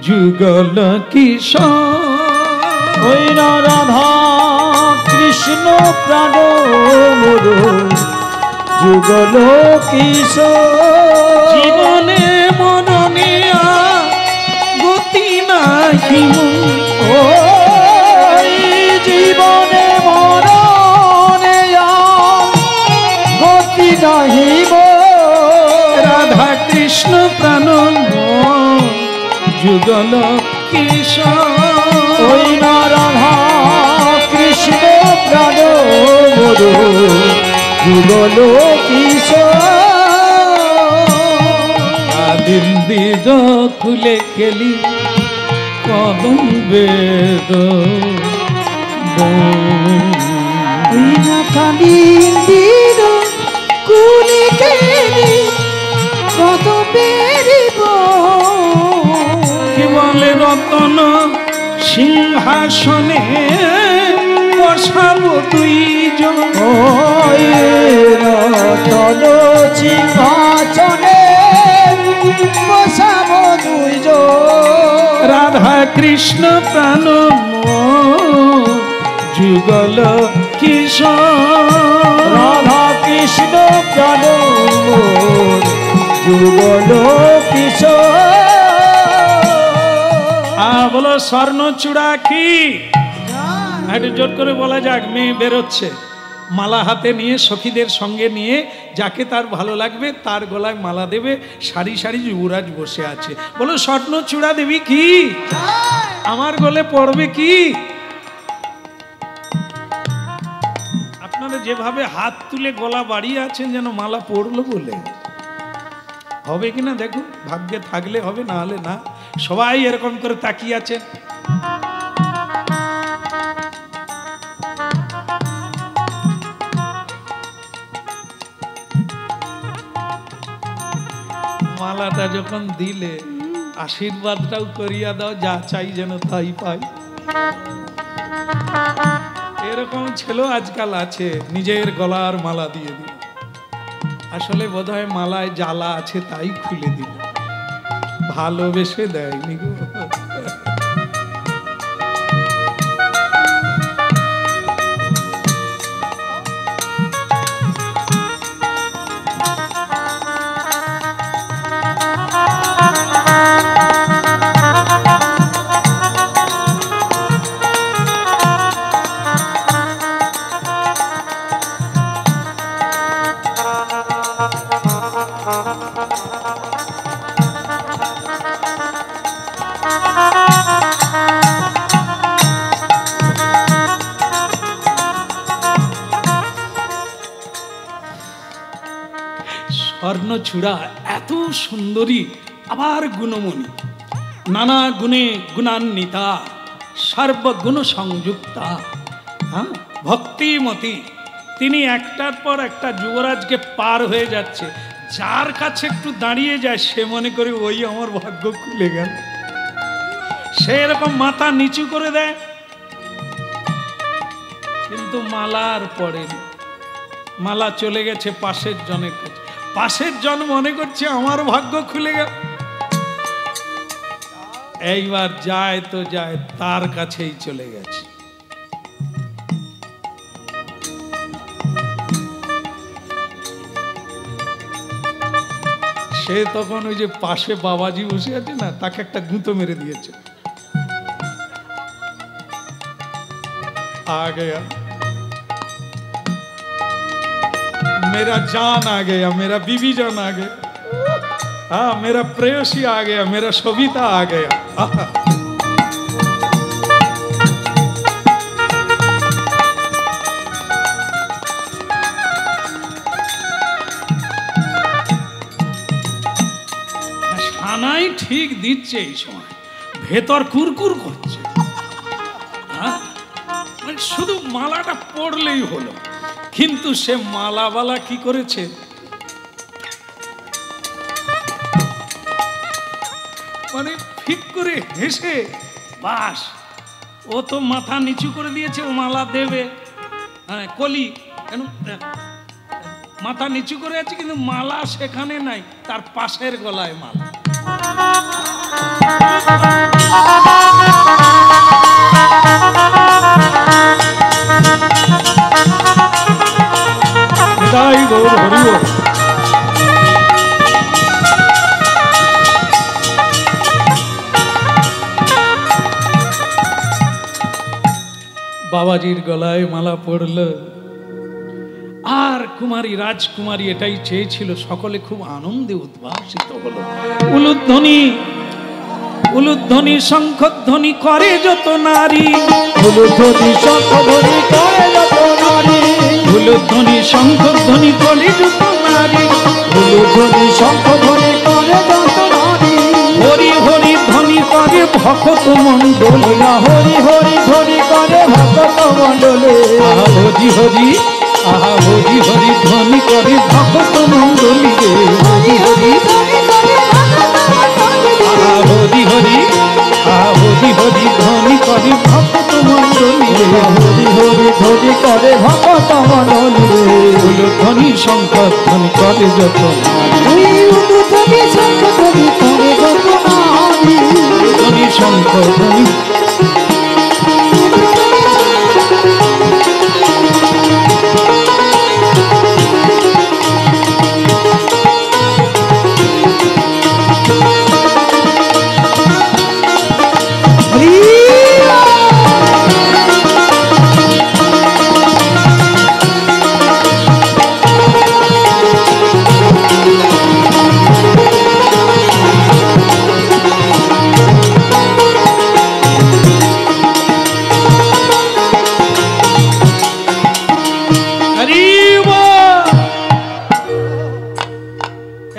যুগল কিশোর, ওই না রাধা কৃষ্ণ প্রাণ যুগল কিশোর, জীবনে মরণে গতি নাহি, ওই জীবনে মরণে গতি নাহি। রাধা কৃষ্ণ প্রাণ যুগল কিশোর, ওই না রাধা কৃষ্ণ প্রাণ যুগল কিশোর, দিন্দিজ খুলে খেলি কদম বেদ, ওই না কালিন্দির কুলি কেলি কত বেরিব, কি বলে রতন সিংহাসনে বসাবো দুইজন, ওই রতন সিংহাসনে বসাবো দুইজন, রাধা কৃষ্ণ প্রাণ যুগল কিশোর, রাধা কৃষ্ণ প্রাণ যুগল কিশোর। বলো স্বর্ণচূড়া কি? একটু জোর করে বলা যাক। মেয়ে বেরোচ্ছে মালা হাতে নিয়ে, সখীদের সঙ্গে নিয়ে, যাকে তার ভালো লাগবে তার গলায় মালা দেবে। সারি সারি যুবরাজ বসে আছে। বলো স্বর্ণচূড়া দেবী কি? আমার গলে পড়বে কি? আপনারা যেভাবে হাত তুলে গলা বাড়িয়ে আছেন যেন মালা পড়লো বলে, হবে কিনা দেখুন, ভাগ্যে থাকলে হবে, না হলে না। সবাই এরকম করে তাকিয়ে আছেন। মালাটা যখন দিলে আশীর্বাদটাও করিয়া দাও, যা চাই যেন তাই পাই। এরকম ছেলে আজকাল আছে, নিজের গলার মালা দিয়ে দিল। আসলে বোধহয় মালায় জ্বালা আছে তাই খুলে দিল, ভালোবেসে দেয়নি গো। স্বর্ণচূড়া এত সুন্দরী, আবার গুণমণি, নানা গুণে গুণান্বিতা, সর্বগুণ সংযুক্তা, হ্যাঁ, ভক্তিমতী। তিনি একটার পর একটা যুবরাজকে পার হয়ে যাচ্ছে। যার কাছে একটু দাঁড়িয়ে যায় সে মনে করে ওই আমার ভাগ্য খুলে গেল। সে এরকম মাথা নিচু করে দেয়, কিন্তু মালার পড়েনি। মালা চলে গেছে পাশের জনের কাছে। পাশের জন মনে করছে আমার ভাগ্য খুলে গেল। এইবার যায় তো যায়, তার কাছেই চলে গেছে। সে তখন ওই যে পাশে বাবাজি বসে আছে না, তাকে একটা গুঁতো মেরে দিয়েছে। आ गया मेरा जान, आ गया मेरा बीबी जान, आ गया हाँ, मेरा प्रेयसी आ गया, मेरा सविता आ गया। সানাই ঠিক দিচ্ছে, এই সময় ভেতর কুরকুর করছে। শুধু মালাটা পড়লেই হলো, কিন্তু সে মালাওয়ালা কি করেছে, মানে ঠিক করে হেসে বাস, ও তো মাথা নিচু করে দিয়েছে, ও মালা দেবে। হ্যাঁ, কলি কেন মাথা নিচু করে আছে, কিন্তু মালা সেখানে নাই, তার পাশের গলায় মালা। জয় গৌর হরি বল। বাবাজির গলায় মালা পড়ল। আর কুমারী রাজকুমারী এটাই চেয়েছিল, সকলে খুব আনন্দে উদ্ভাসিত হলো। উলুধ্বনি উলুধ্বনি শঙ্খধ্বনি করে যত নারী, উলুধ্বনি শঙ্খধ্বনি করে যত নারী, উলুধ্বনি শঙ্খধ্বনি করে যত নারী, উলুধ্বনি শঙ্খধ্বনি করে যত নারী, হরি হরি ধ্বনি করে ভক্ত মণ্ডলী, হরি হরি ধ্বনি করে ভক্ত মণ্ডলী, আহা হরি হরি, আহা হরি হরি ধ্বনি করে ভক্ত মণ্ডলী রে, হরি হরি, আহা হরি হরি, আহা হরি হরি ধ্বনি করে ভক্ত মণ্ডলী রে, হরি হরি ধ্বনি করে ভক্ত মণ্ডলী রে, উলুধ্বনি শঙ্খধ্বনি করে যত নারী, উলুধ্বনি শঙ্খধ্বনি করে যত নারী, উলুধ্বনি শঙ্খধ্বনি।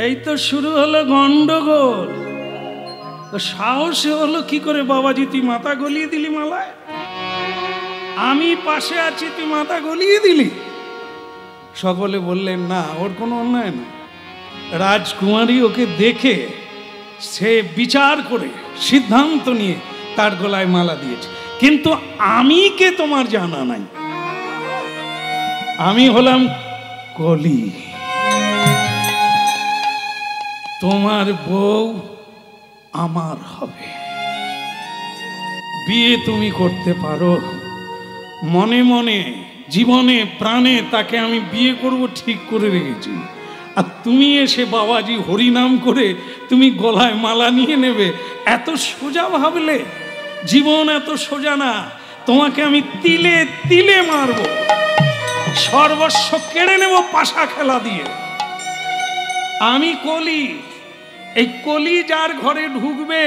এই তো শুরু হলো গন্ডগোল। তো সাহসে হলো কি করে, বাবাজি তুই মাথা গলিয়ে দিলি মালায়, আমি পাশে আছি তুই মাথা গলিয়ে দিলি। সকলে বললেন না, ওর কোনো অন্যায় না। রাজকুমারী ওকে দেখে সে বিচার করে সিদ্ধান্ত নিয়ে তার গলায় মালা দিয়েছে, কিন্তু আমি কে তোমার জানা নাই। আমি হলাম কলি, তোমার বউ আমার হবে, বিয়ে তুমি করতে পারো। মনে মনে জীবনে প্রাণে তাকে আমি বিয়ে করব ঠিক করে রেখেছি, আর তুমি এসে বাবাজি হরিনাম করে তুমি গলায় মালা নিয়ে নেবে, এত সোজা ভাবলে? জীবন এত সোজা না, তোমাকে আমি তিলে তিলে মারব, সর্বস্ব কেড়ে নেব পাশা খেলা দিয়ে। আমি কলি, এই কলি যার ঘরে ঢুকবে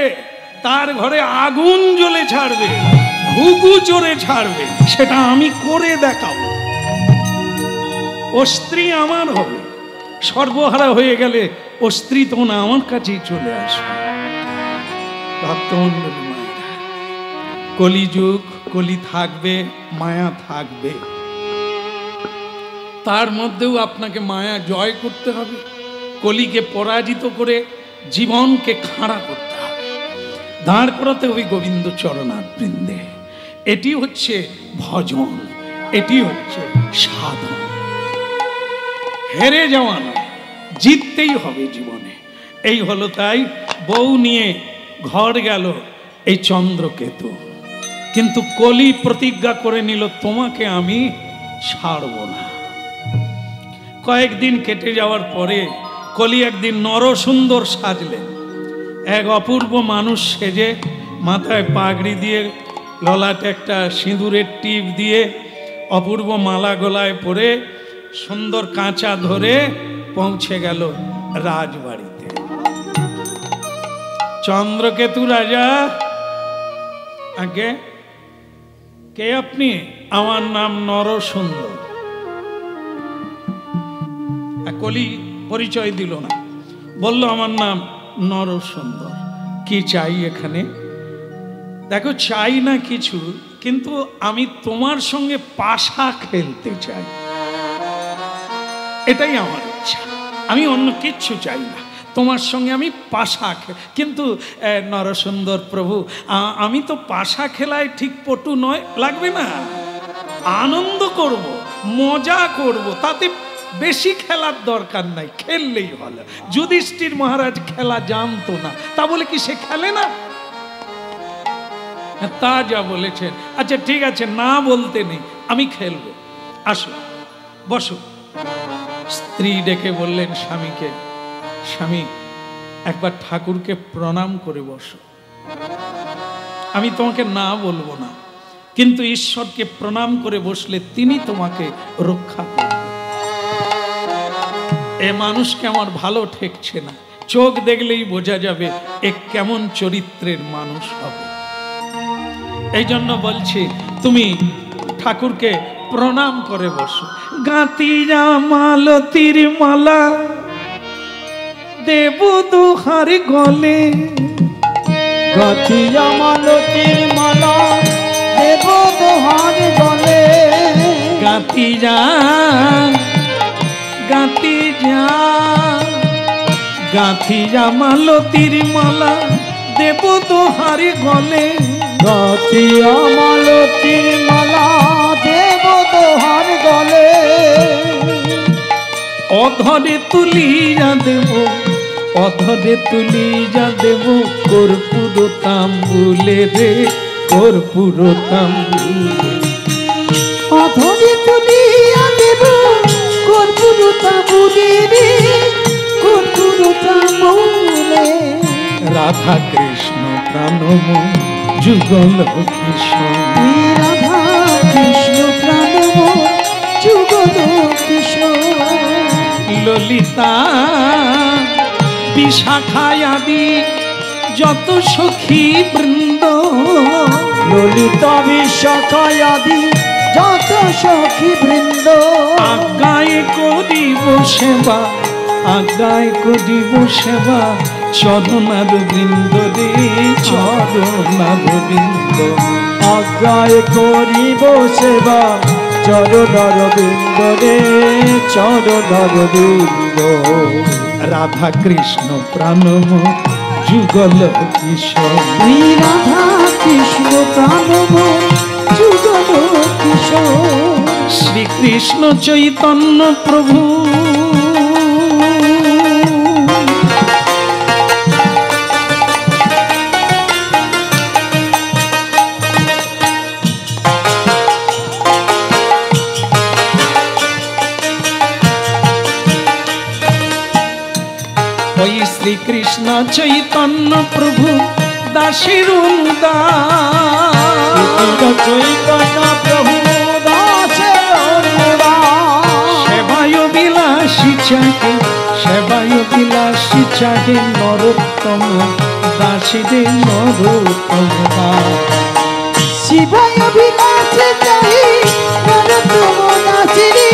তার ঘরে আগুন জ্বলে ছাড়বে, ঘুঘু চড়ে ছাড়বে, সেটা আমি করে দেখাবো। ও স্ত্রী আমার হবে, সর্বহারা হয়ে গেলে ও স্ত্রী তখন আমার কাছেই চলে আসবে। ভক্তমণ্ডলী মায়েরা, কলিযুগ, কলি থাকবে, মায়া থাকবে, তার মধ্যেও আপনাকে মায়া জয় করতে হবে, কলিকে পরাজিত করে জীবনকে খাড়া করতে হবে, দাঁড় করাতে হবে গোবিন্দ চরণার বৃন্দে। এটি হচ্ছে ভজন, এটি হচ্ছে সাধন। হেরে যাওয়া না, জিততেই হবে জীবনে। এই হলো তাই বউ নিয়ে ঘর গেল এই চন্দ্রকেতু, কিন্তু কলি প্রতিজ্ঞা করে নিল তোমাকে আমি ছাড়ব না। কয়েকদিন কেটে যাওয়ার পরে কলি একদিন নরসুন্দর সাজলেন, এক অপূর্ব মানুষ সেজে, মাথায় পাগড়ি দিয়ে, ললাটে একটা সিঁদুরের টিপ দিয়ে, অপূর্ব মালা গলায় পরে, সুন্দর কাঁচা ধরে পৌঁছে গেল রাজবাড়িতে। চন্দ্রকেতু রাজা, আগে কে আপনি? আমার নাম নরসুন্দর। কলি পরিচয় দিল না, বলল আমার নাম নরসুন্দর। কি চাই এখানে? দেখো, চাই না কিছু, কিন্তু আমি তোমার সঙ্গে পাশা খেলতে চাই, এটাই আমার ইচ্ছা। আমি অন্য কিচ্ছু চাই না, তোমার সঙ্গে আমি পাশা কিন্তু নরসুন্দর প্রভু, আমি তো পাশা খেলায় ঠিক পটু নয়, লাগবে না, আনন্দ করব, মজা করব, তাতে বেশি খেলার দরকার নাই, খেললেই হলো। যুধিষ্ঠির মহারাজ খেলা জানতো না, তা বলে কি সে খেলে না? তা যা বলেছেন, আচ্ছা ঠিক আছে, না বলতে নেই, আমি খেলবো, আসো বসো। স্ত্রী ডেকে বললেন স্বামীকে, স্বামী একবার ঠাকুরকে প্রণাম করে বসো। আমি তোমাকে না বলবো না, কিন্তু ঈশ্বরকে প্রণাম করে বসলে তিনি তোমাকে রক্ষা করবেন। এ মানুষকে আমার ভালো ঠেকছে না, চোখ দেখলেই বোঝা যাবে এ কেমন চরিত্রের মানুষ হবে। এই জন্য বলছি, তুমি ঠাকুরকে প্রণাম করে বসো। গাঁতিয়া মালতীর মালা দেব দোহার গলে, গাঁথিয়া মালতীর মালা দেব দোহার গলে। গাঁতিয়া গাঁতিয়া গাঁথিয়া মালতীর মালা দেব দোহার গলে। গাঁথিয়া মালতীর মালা দেব দোহার গলে। অধরে তুলিয়া দেব, অধরে তুলিয়া দেব কর্পূর তাম্বুলে রে, কর্পূর তাম্বুলে। অধরে তুলিয়া দেব কর্পূর তাম্বুলে রে, কর্পূর তাম্বুলে। রাধা কৃষ্ণ প্রাণময় যুগল কিশোর, রাধা কৃষ্ণ প্রাণময় যুগল কিশোর। ললিতা বিশাখায়াদি যত সখী বৃন্দ, ললিতা বিশাখায়াদি যত সখী বৃন্দ। আজ্ঞায় করিব সেবা, আজ্ঞায় করিব সেবা চরণার বৃন্দ রে, চরণার বৃন্দ। আজ্ঞায় করিব সেবা চরণার বৃন্দ রে, চরণার বৃন্দ। রাধা কৃষ্ণ প্রাণময় যুগল কিশোর, রাধা কৃষ্ণ প্রাণময় যুগল কিশোর। শ্রীকৃষ্ণ চৈতন্য প্রভু ওই শ্রীকৃষ্ণ চৈতন্য প্রভু দাসীর চৈতন্য প্রভু দাসের সেবায় বিলাসী চাহে, সেবায় বিলাসী চাহে নরোত্তম দাসীরে, নরোত্তম দাস। শিবায় বিলাসে চাই নরোত্তম দাসী রে,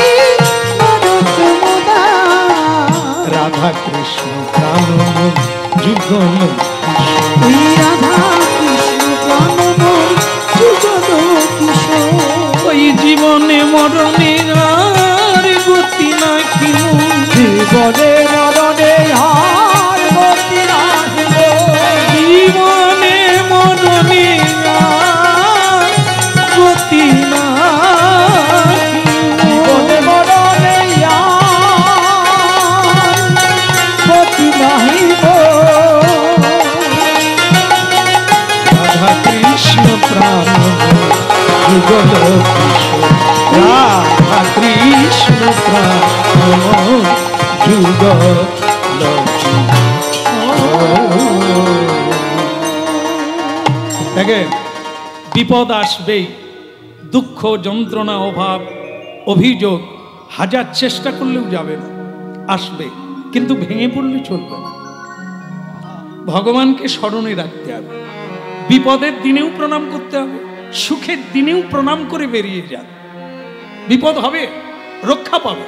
নরোত্তম দাস। রাধা কৃষ্ণ প্রাণময় যুগল রাধা কৃষ্ণ প্রাণময় যুগল কিশোর। ওই জীবনে মরণে আর গতি না কিনু, জীবনে মরণে হার গতি রাখিব। জীবনে মরণে আর গতি না কিনু। দেখে বিপদ আসবেই, দুঃখ যন্ত্রণা অভাব অভিযোগ হাজার চেষ্টা করলেও যাবে না, আসবে, কিন্তু ভেঙে পড়লে চলবে না। ভগবানকে স্মরণে রাখতে হবে, বিপদের দিনেও প্রণাম করতে হবে, সুখের দিনেও প্রণাম করে বেরিয়ে যান। বিপদ হবে, রক্ষা পাবে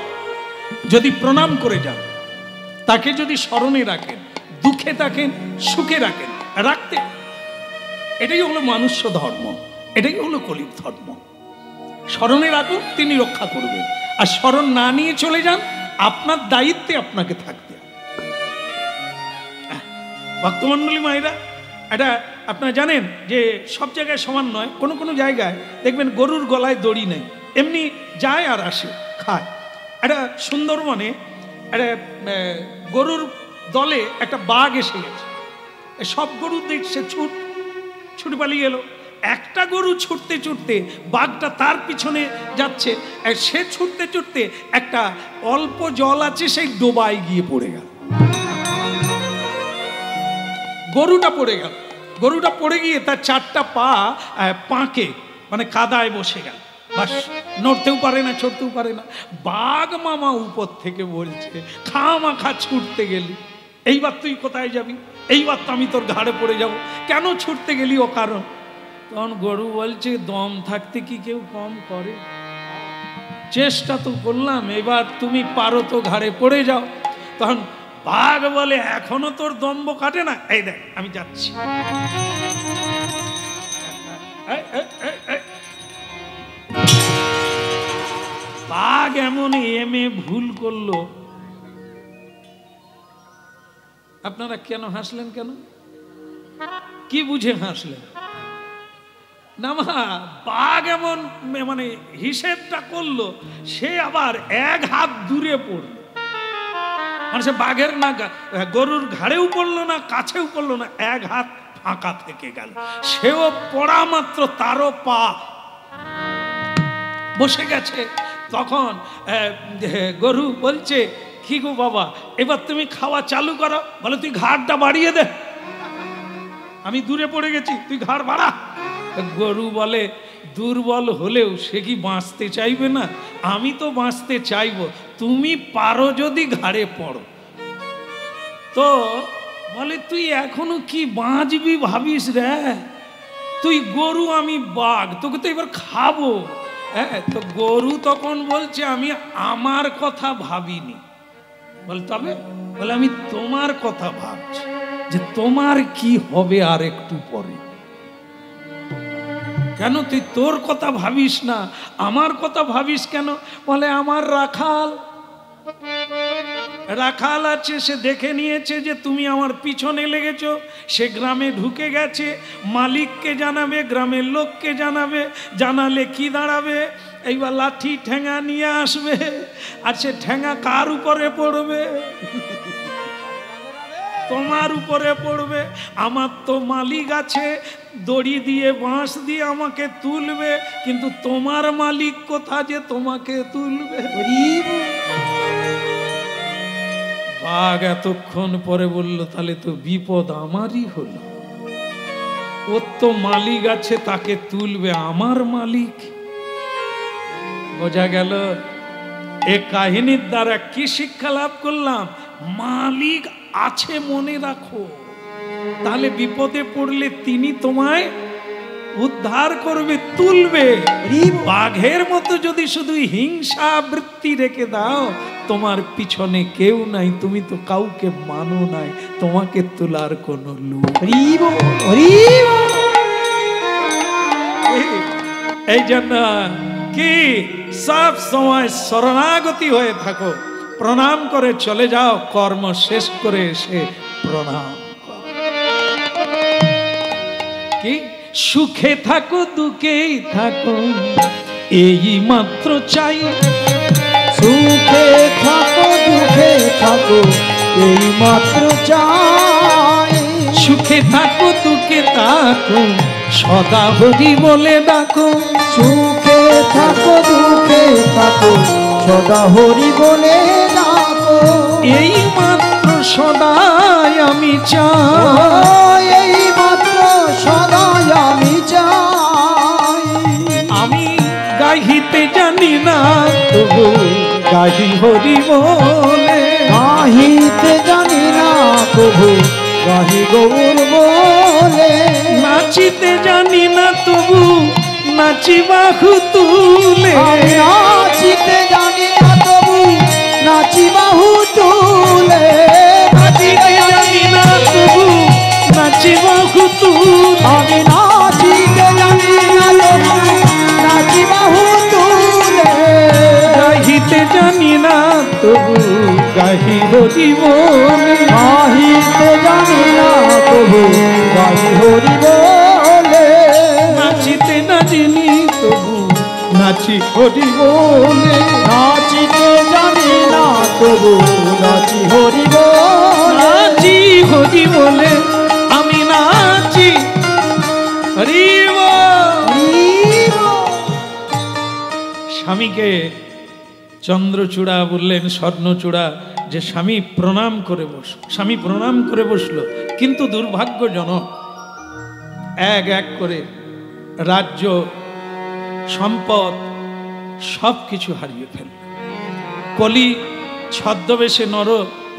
যদি প্রণাম করে যান, তাকে যদি স্মরণে রাখেন, দুঃখে থাকেন সুখে রাখেন, রাখতে। এটাই হলো মনুষ্য ধর্ম, এটাই হলো কলির ধর্ম। স্মরণে রাখুন, তিনি রক্ষা করবেন। আর স্মরণ না নিয়ে চলে যান, আপনার দায়িত্বে আপনাকে থাকতে হবে। ভক্তমণ্ডলী মায়েরা, এটা আপনারা জানেন যে সব জায়গায় সমান নয়। কোনো কোনো জায়গায় দেখবেন গরুর গলায় দড়ি নেই, এমনি যায় আর আসে, খায়। এটা সুন্দরবনে একটা গরুর দলে একটা বাঘ এসে গেছে, সব গরু দেখছে ছুটে পালিয়ে এলো। একটা গরু ছুটতে ছুটতে বাঘটা তার পিছনে যাচ্ছে, সে ছুটতে ছুটতে একটা অল্প জল আছে সেই ডোবায় গিয়ে পড়ে গেল। গরুটা পড়ে গেল, গরুটা পড়ে গিয়ে তার চারটা পা পাঁকে মানে কাদায় বসে গেল, বাস নড়তেও পারে না, ছড়তেও পারে না। বাঘ মামা উপর থেকে বলছে, খামাখা ছুটতে গেলি, এইবার তুই কোথায় যাবি? এইবার তো আমি তোর ঘাড়ে পড়ে যাব, কেন ছুটতে গেলি ও কারণ? তখন গরু বলছে, দম থাকতে কি কেউ কম করে? চেষ্টা তো করলাম, এবার তুমি পারো তো ঘাড়ে পড়ে যাও। তখন বাঘ বলে, এখনো তোর দম্ভ কাটে না? এই দেখ আমি যাচ্ছি। বাঘ এমন এমে ভুল করলো। আপনারা কেন হাসলেন? কেন, কি বুঝে হাসলেন? না মা, বাঘ এমন মানে হিসেবটা করলো, সে আবার এক হাত দূরে পড়লো। মানে সে বাঘের না গরুর ঘাড়েও পড়লো না, কাছেও পড়লো না, এক হাত ফাঁকা থেকে গেল। সেও পড়া মাত্র তারও পা বসে গেছে। তখন গরু বলছে, কি গো বাবা, এবার তুমি খাওয়া চালু করো। বলে, তুই ঘাড়টা বাড়িয়ে দে, আমি দূরে পড়ে গেছি, তুই ঘাড় বাড়া। গরু বলে, দুর্বল হলেও সে কি বাঁচতে চাইবে না? আমি তো বাঁচতে চাইবো, তুমি পারো যদি ঘাড়ে পড়ো। তো বলে, তুই এখনো কি বাঁচবি ভাবিস রে? তুই গরু, আমি বাঘ, তোকে তো এবার খাবো। হ্যাঁ, তো গরু তখন বলছে, আমি আমার কথা ভাবিনি। বলে, তবে? বলে, আমি তোমার কথা ভাবছি, যে তোমার কি হবে আর একটু পরে। কেন তুই তোর কথা ভাবিস না, আমার কথা ভাবিস কেন? বলে, আমার রাখাল আছে, সে দেখে নিয়েছে যে তুমি আমার পিছনে লেগেছো, সে গ্রামে ঢুকে গেছে, মালিককে জানাবে, গ্রামের লোককে জানাবে, জানালে কি দাঁড়াবে? এইবার লাঠি ঠেঙা নিয়ে আসবে, আর সে ঠেঙা কার উপরে পড়বে? তোমার উপরে পড়বে। আমার তো মালিক আছে, দড়ি দিয়ে বাঁশ দিয়ে আমাকে তুলবে, কিন্তু তোমার মালিক কোথা যে তোমাকে তুলবে? বাঘ এতক্ষণ পরে বলল, তাহলে তো বিপদ আমারই হলো। ওর তো মালিক আছে, তাকে তুলবে আমার মালিক। বোঝা গেল এ কাহিনীর দ্বারা কি শিক্ষা লাভ করলাম? মালিক আছে মনে রাখো, তাহলে বিপদে পড়লে তিনি তোমায় উদ্ধার করবে, তুলবে। বাঘের মতো যদি শুধু হিংসা বৃত্তি রেখে দাও, তোমার পিছনে কেউ নাই, তুমি তো কাউকে মানো নাই, তোমাকে তোলার কোন লোক। এই জন্য কি সব সময় শরণাগতি হয়ে থাকো, প্রণাম করে চলে যাও, কর্ম শেষ করে এসে প্রণাম করো। কি সুখে থাকো দুঃখেই থাকো, এই মাত্র চাই। সুখে থাকো দুঃখে থাকো, এই মাত্র চাই। সুখে থাকো দুঃখে থাকো, সদা হরি বলে ডাকো। সুখে থাকো দুঃখে থাকো, সদা হরি বলে ডাকো, এই মাত্র সদাই আমি চাই, এই মাত্র সদাই আমি চাই। আমি গাহিতে জানি না তবু গাহি হরি বলে, গাহিতে জানি না তবু গাহি গৌর বলে, নাচিতে জানি না তবু নাচি বাহু তুলে, আমি নাচিতে জানি না তবু নাচি বাহু তুলে, নাচিতে জানি না তবু নাচি বাহু তুলে, আমি নাচিতে জানি না তবু নাচি বাহু তুলে, গাহিতে জানি না তবু গাহি হরি বলে, গাহিতে জানি না তবু গাহি হরি বলে, নাচিতে না জানি তবু নাচি হরি বলে, নাচিতে জানি না তবু নাচি হরি বলে, নাচি হরি বলে আমি নাচি হরি বল। স্বামীকে চন্দ্রচূড়া বললেন, স্বর্ণচূড়া, যে স্বামী প্রণাম করে স্বামী প্রণাম করে বসলো, কিন্তু দুর্ভাগ্যজনক এক এক করে রাজ্য সম্পদ সব কিছু হারিয়ে ফেলল। কলি ছদ্মবেশে নর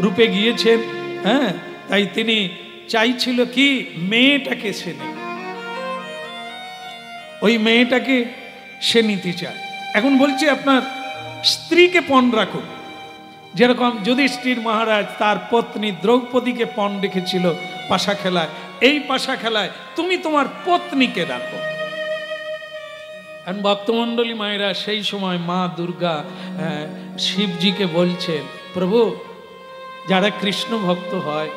রূপে গিয়েছেন, হ্যাঁ, তাই তিনি চাইছিল কি মেয়েটাকে সে নেবে, ওই মেয়েটাকে সে নিতে চায়। এখন বলছে আপনার স্ত্রীকে পণ রাখুন, যেরকম যুধিষ্ঠির মহারাজ তার পত্নী দ্রৌপদীকে পণ রেখেছিল পাশা খেলায়, এই পাশা খেলায় তুমি তোমার পত্নীকে রাখো। ভক্তমণ্ডলী মায়েরা সেই সময় মা দুর্গা শিবজিকে বলছেন, প্রভু যারা কৃষ্ণ ভক্ত হয়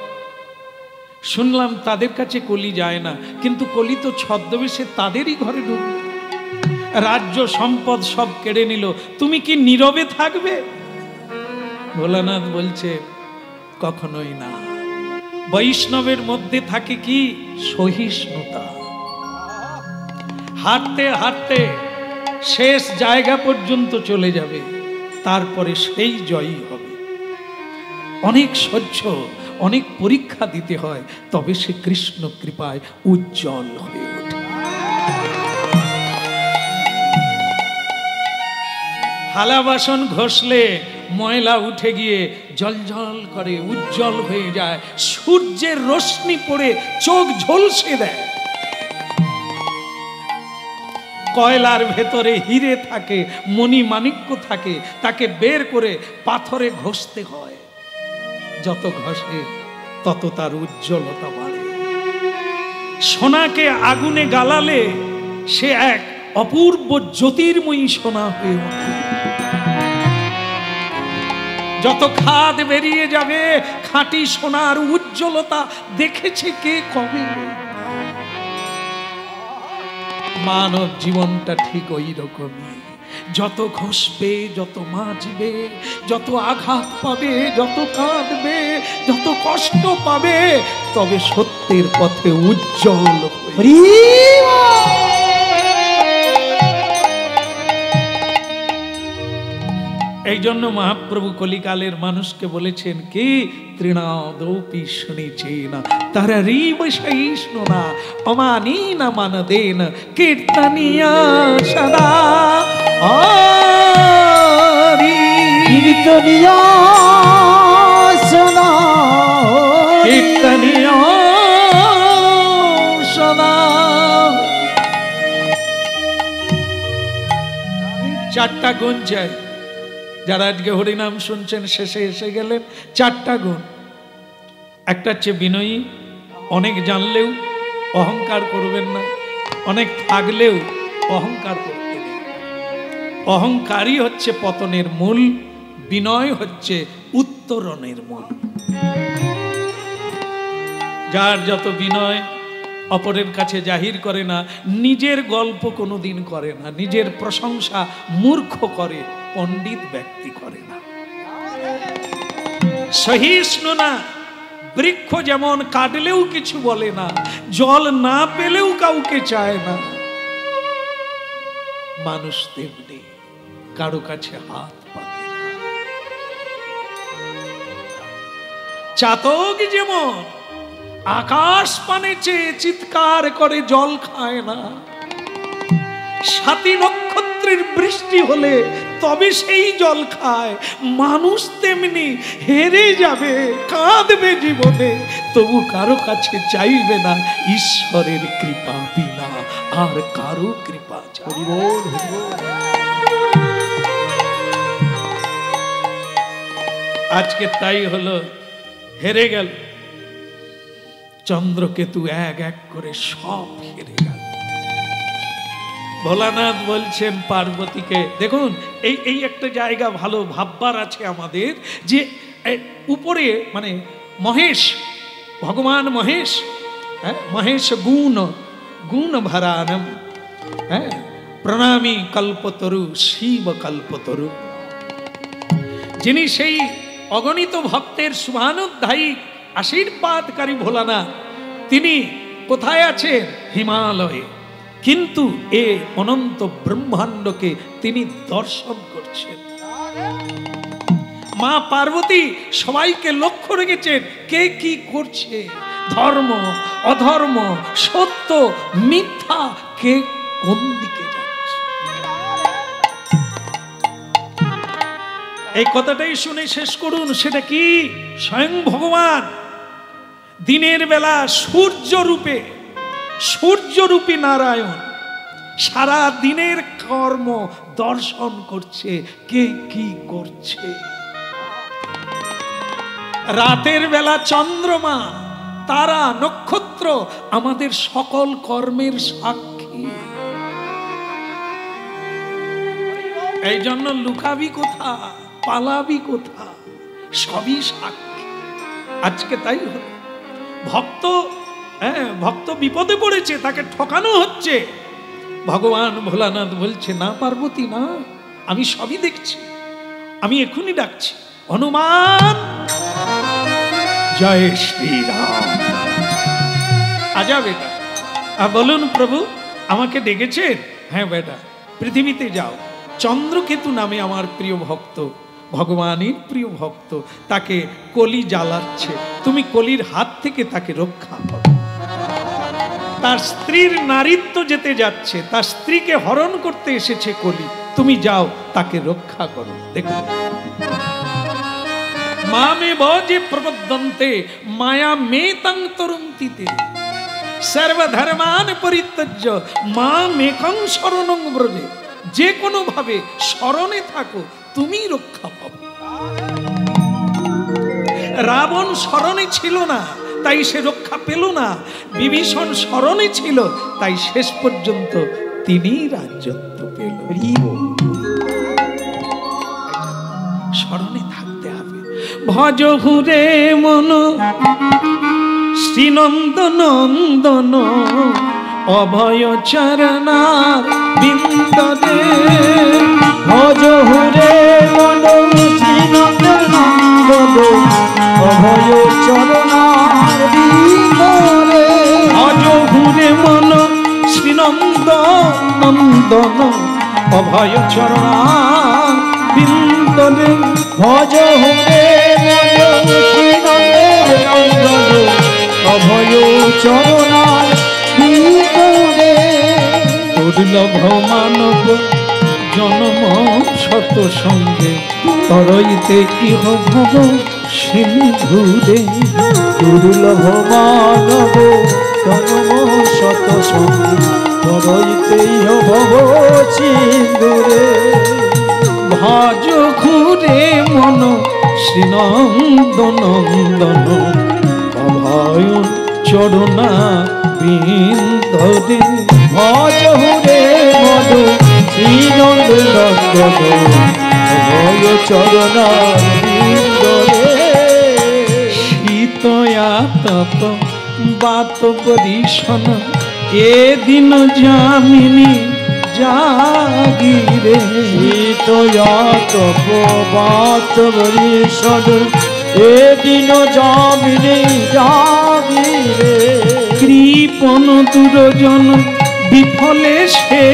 শুনলাম তাদের কাছে কলি যায় না, কিন্তু কলি তো ছদ্মবেশে তাদেরই ঘরে ঢুকবে, রাজ্য সম্পদ সব কেড়ে নিল, তুমি কি নীরবে থাকবে? ভোলানাথ বলছে কখনোই না। বৈষ্ণবের মধ্যে থাকে কি সহিষ্ণুতা, হাঁটতে হাঁটতে শেষ জায়গা পর্যন্ত চলে যাবে, তারপরে সেই জয়ী হবে। অনেক সহ্য, অনেক পরীক্ষা দিতে হয়, তবে সে কৃষ্ণ কৃপায় উজ্জ্বল হয়ে ওঠে। থালা বাসন ঘষলে ময়লা উঠে গিয়ে জলজল করে উজ্জ্বল হয়ে যায়, সূর্যের রশ্মি পড়ে চোখ ঝলসে দেয়। কয়লার ভেতরে হিরে থাকে, মণি মাণিক্য থাকে, তাকে বের করে পাথরে ঘষতে হয়, যত ঘষে তত তার উজ্জ্বলতা বাড়ে। সোনাকে আগুনে গালালে সে এক অপূর্ব জ্যোতির্ময়ী সোনা হয়ে ওঠে। যত খাদ বেরিয়ে যাবে, খাঁটি সোনার উজ্জ্বলতা দেখেছে কে কবে? মানব জীবনটা ঠিক ওই রকমই, যত ঘষবে, যত মাজবে, যত আঘাত পাবে, যত কাঁদবে, যত কষ্ট পাবে, তবে সত্যের পথে উজ্জ্বল হয়ে। এই জন্য মহাপ্রভু কলিকালের মানুষকে বলেছেন কি, তৃণাদৌপি শুনেছেন তারা রিব সহিষ্ণু না অমানি না মানদেন কীর্তনিয়া সদা কীর্তনিয়া সদা, কীর্তনিয়া সদা। চারটা গুণ চাই, যারা আজকে হরিনাম শুনছেন শেষে এসে গেলেন, চারটা গুণ। একটা হচ্ছে বিনয়ী, অনেক জানলেও অহংকার করবেন না, অনেক থাকলেও অহংকার করতে নেই। অহংকারই হচ্ছে পতনের মূল, বিনয় হচ্ছে উত্তরণের মূল। যার যত বিনয় অপরের কাছে জাহির করে না, নিজের গল্প কোনোদিন করে না, নিজের প্রশংসা মূর্খ করে, পণ্ডিত ব্যক্তি করে না। সহিষ্ণু না, বৃক্ষ যেমন কাটলেও কিছু বলে না, জল না পেলেও কাউকে চায় না, মানুষ তেমনি কারো কাছে হাত পাতে। চাতক যেমন আকাশ পানে চেয়ে চিৎকার করে জল খায় না, 7 নক্ষত্রের বৃষ্টি হলে তবে সেই জল খায়, মানুষ তেমনি হেরে যাবে, কাঁদবে জীবনে, তবু কারো কাছে চাইবে না ঈশ্বরের কৃপা বিনা আর কারো কৃপা চাইবে। আজকে তাই হলো, হেরে গেল চন্দ্রকেতু, এক এক করে সব হেরে গেল। ভোলানাথ বলছেন পার্বতীকে, দেখুন এই একটা জায়গা ভালো ভাববার আছে আমাদের, যে উপরে মানে মহেশ, ভগবান মহেশ, মহেশ গুণ ভরানম, প্রণামী কল্পতরু শিব কল্পতরু, যিনি সেই অগণিত ভক্তের শুভানুধ্যায়ী আশীর্বাদকারী ভোলানাথ, তিনি কোথায় আছেন? হিমালয়ে। কিন্তু এ অনন্ত ব্রহ্মাণ্ডকে তিনি দর্শন করছেন। মা পার্বতী সবাইকে লক্ষ্য রেখেছেন, কে কি করছে, ধর্ম অধর্ম, সত্য মিথ্যা, কে কোন দিকে যাচ্ছে। এই কথাটাই শুনে শেষ করুন। সেটা কি? স্বয়ং ভগবান দিনের বেলা সূর্যরূপী নারায়ণ সারা দিনের কর্ম দর্শন করছে, কে কি করছে। রাতের বেলা চন্দ্রমা, তারা, নক্ষত্র আমাদের সকল কর্মের সাক্ষী। এই জন্য লুকাবি কোথা, পালাবি কোথা, সবই সাক্ষী। আজকে তাই হলো, ভক্ত বিপদে পড়েছে, তাকে ঠকানো হচ্ছে। ভগবান ভোলানাথ বলছে, না পার্বতী না, আমি সবই দেখছি, আমি এখনই ডাকছি, হনুমান জয় শ্রীরাম, আজা বেটা। বলুন প্রভু আমাকে ডেকেছেন? হ্যাঁ বেটা, পৃথিবীতে যাও, চন্দ্রকেতু নামে আমার প্রিয় ভক্ত, ভগবানের প্রিয় ভক্ত, তাকে কলি জ্বালাচ্ছে, তুমি কলির হাত থেকে তাকে রক্ষা করো। তার স্ত্রীর নারীত্ব যেতে যাচ্ছে, তার স্ত্রীকে হরণ করতে এসেছে কলি, তুমি যাও তাকে রক্ষা করো। দেখো, মা মে বজে প্রবদন্তে মায়া মে তং তরুন্তিতে সর্বধর্মান পরিত্যজ্য মা মেকং শরণং ব্রজে, যে কোনো ভাবে শরণে থাকো, তুমি রক্ষা পাবে। রাবণ শরণে ছিল না, তাই সে রক্ষা পেল না। বিভীষণ শরণে ছিল, তাই শেষ পর্যন্ত তিনি রাজ্যত্ব পেল। শরণে থাকতে হবে। ভজ হুরে মন শ্রীনন্দ নন্দন অভয় চরণার বিন্দরে, ভজ হুরে মন শ্রীনন্দ নন্দন অভয় চরণার বিন্দরে, ভজ হুরে মন শ্রীনন্দ নন্দন অভয় চরণার বিন্দরে, ভজ হুরে মন শ্রীনন্দ নন্দন অভয় চরণার বিন্দরে, দুর্লভ মানব জন্ম শত সঙ্গে তরইতে ইহ ভব সিন্ধুরে, দুর্লভ মানব জন্ম শত সঙ্গে তরইতে ইহ ভব সিন্ধুরে, ভজ ঘুরে মন শ্রীনন্দ নন্দন অভয় চরণা বিন্দরে, ভজ হুরে মন শ্রীনন্দ নন্দন অভয় চরণার বিন্দরে, শীতয়া তত বাত বরিশন এদিন যামিনী জাগিরে, শীতয়া তপ বাত বরিশন এদিন যামিনী জাগিরে, কৃপণ দুরজন বিফলে সে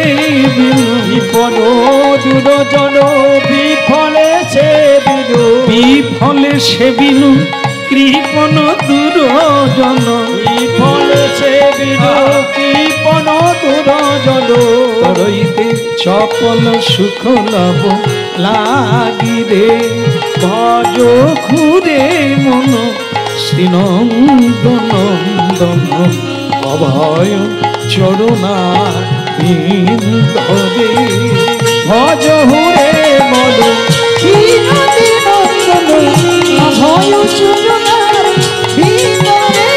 বিনু, বিপন দুরজন বিফলে সে বিনু, বিফলে সে বিনু কৃপণ দুর্জন ফলেছে কৃপণ দুর্জন করইতে চপল সুখ লাভ লাগি রে ভজ খুরে মন শ্রীনন্দন অভয় চরণা বিন্দরে ভজ হুরে মন ভয় চরণার ভিতরে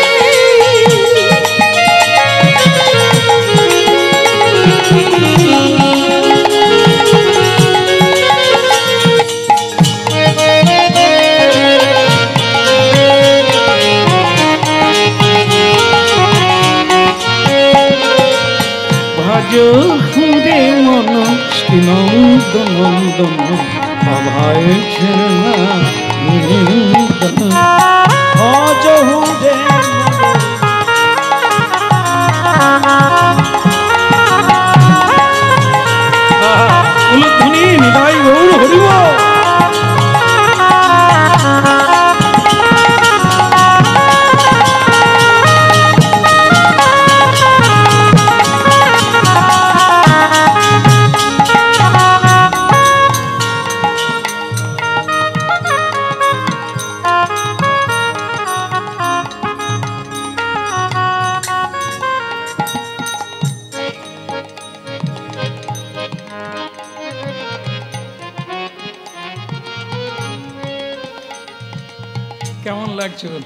ভজ হুরে মন শ্রীনন্দন অভয় চরণা ভজ হুরে উলুধ্বনি নিতাই গৌর হরিব কেমন লাগছে বল?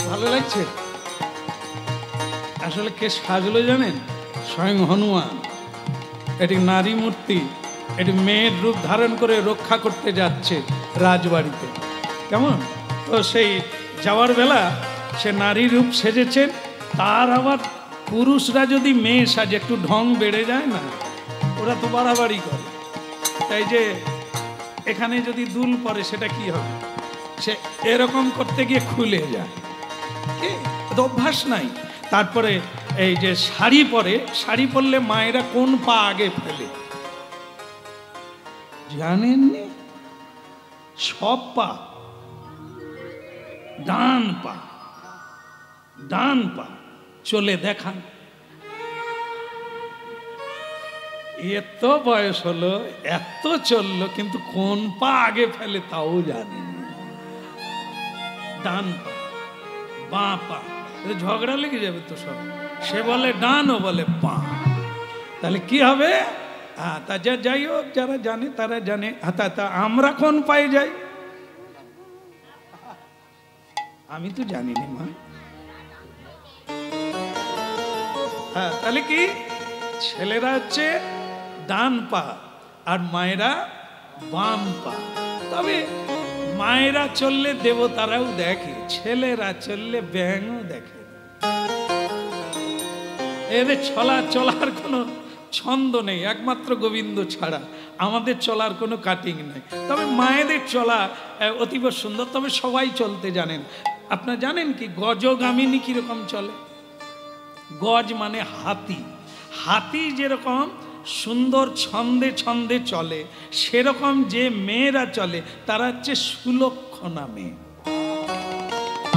ভালো লাগছে? আসলে কে সাজলো জানেন? স্বয়ং হনুমান। এটি নারী মূর্তি, এটি মেয়ের রূপ ধারণ করে রক্ষা করতে যাচ্ছে রাজবাড়িতে। কেমন? তো সেই যাওয়ার বেলা সে নারী রূপ সেজেছেন, তার আবার পুরুষরা যদি মেয়ে সাজে একটু ঢং বেড়ে যায় না, ওরা তো বাড়াবাড়ি করে। তাই যে এখানে যদি দুল পরে সেটা কি হবে, সে এরকম করতে গিয়ে খুলে যায়, কি তো অভ্যাস নাই। তারপরে এই যে শাড়ি পরে, শাড়ি পরলে মায়েরা কোন পা আগে ফেলে জানেননি? সব পা, ডান পা, ডান পা চলে দেখান। এত বয়স হলো, এত চললো, কিন্তু কোন পা আগে ফেলে তাও জানেন। ডান পা, বাঁ পা, ঝগড়া লেগে যাবে তো সব। সে বলে ডান, ও বলে বাঁ, তাহলে কি হবে? তা যাই হোক, যারা জানে তারা জানে। তা আমরা কোন পায়ে যাই? আমি তো জানি না মা। তাহলে কি ছেলেরা হচ্ছে ডান পা আর মায়েরা বাম পা। তবে মায়েরা চললে দেবতারাও দেখে, ছেলেরা চললে ব্যাঙও দেখে। এদের চলার কোনো ছন্দ নেই, একমাত্র গোবিন্দ ছাড়া আমাদের চলার কোনো কাটিং নেই। তবে মায়েদের চলা অতীব সুন্দর, তবে সবাই চলতে জানেন। আপনারা জানেন কি গজগামিনী কিরকম চলে? গজ মানে হাতি। হাতি যেরকম সুন্দর ছন্দে ছন্দে চলে, সেরকম যে মেয়েরা চলে তারা হচ্ছে সুলক্ষণা মেয়ে।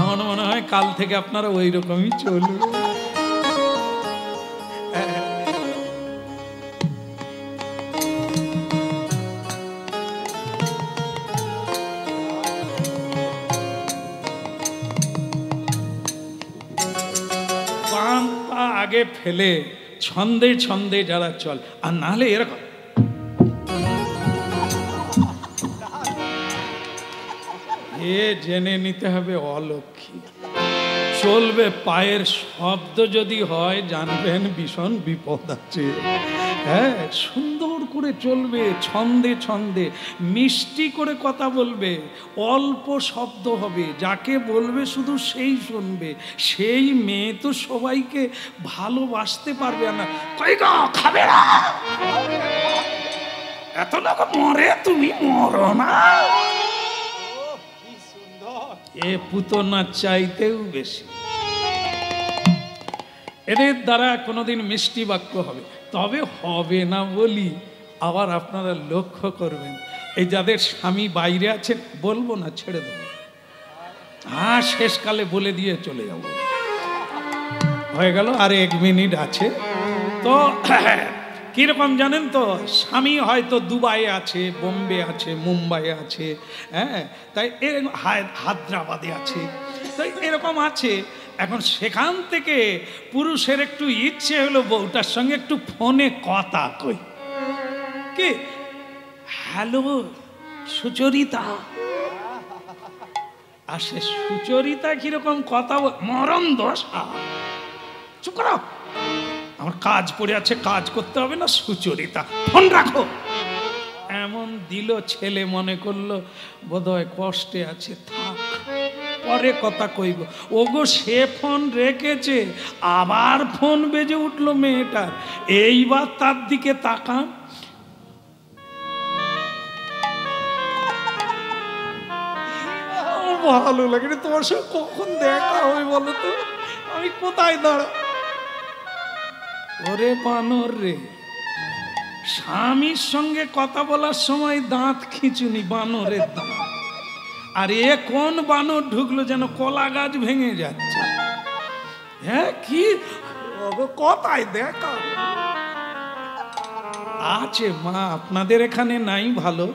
আমার মনে হয় কাল থেকে আপনারা ওই রকমই চলবে। বাম পা আগে ফেলে ছন্দে ছন্দে যারা চল, আর নাহলে এরকম জেনে নিতে হবে অলক্ষী চলবে। পায়ের শব্দ যদি হয় জানবেন ভীষণ বিপদ আছে। হ্যাঁ, সুন্দর করে চলবে, ছন্দে ছন্দে, মিষ্টি করে কথা বলবে, অল্প শব্দ হবে, যাকে বলবে শুধু সেই শুনবে। সেই মেয়ে তো সবাইকে ভালোবাসতে পারবে না। কই গো, খাবে না? এত লোক মরে, তুমি মরো না। এ পুতনা চাইতেও বেশি। এদের দ্বারা কোনোদিন মিষ্টি বাক্য হবে, তবে হবে না বলি আবার আপনারা লক্ষ্য করবেন, এই যাদের স্বামী বাইরে আছেন, বলবো না, ছেড়ে দেবো, হ্যাঁ শেষকালে বলে দিয়ে চলে যাব, হয়ে গেল আর 1 মিনিট আছে। তো কিরকম জানেন তো, স্বামী হয়তো দুবাইয়ে আছে, বোম্বে আছে, মুম্বাই আছে, হ্যাঁ তাই এরকম হায়দ্রাবাদে আছে, তো এরকম আছে। এখন সেখান থেকে পুরুষের একটু ইচ্ছে হলো বউটার সঙ্গে একটু ফোনে কথা কই, কি হ্যালো সুচরিতা, আর সে সুচরিতা কিরকম কথা, মরণ দশা, চুপ করো, আমার কাজ পড়ে আছে, কাজ করতে হবে না, সুচরিতা ফোন রাখো, এমন দিল। ছেলে মনে করলো বোধহয় কষ্টে আছে, থাক পরে কথা কইব। ওগো সে ফোন রেখেছে, আবার ফোন বেজে উঠলো মেয়েটার, এইবার তার দিকে তাকান, ভালো লাগে রে, তোমার সঙ্গে কখন দেখা হবে বলো তো, আমি কোথায় দাঁড়া। ওরে বানর রে, স্বামীর সঙ্গে কথা বলার সময় দাঁত খিচুনি, বানরের দাঁত, আর এ কোন বানর ঢুকলো যেন কলা গাছ ভেঙে যাচ্ছে, হ্যাঁ কি কোথায় দেখা আছে মা, আপনাদের এখানে নাই ভালো,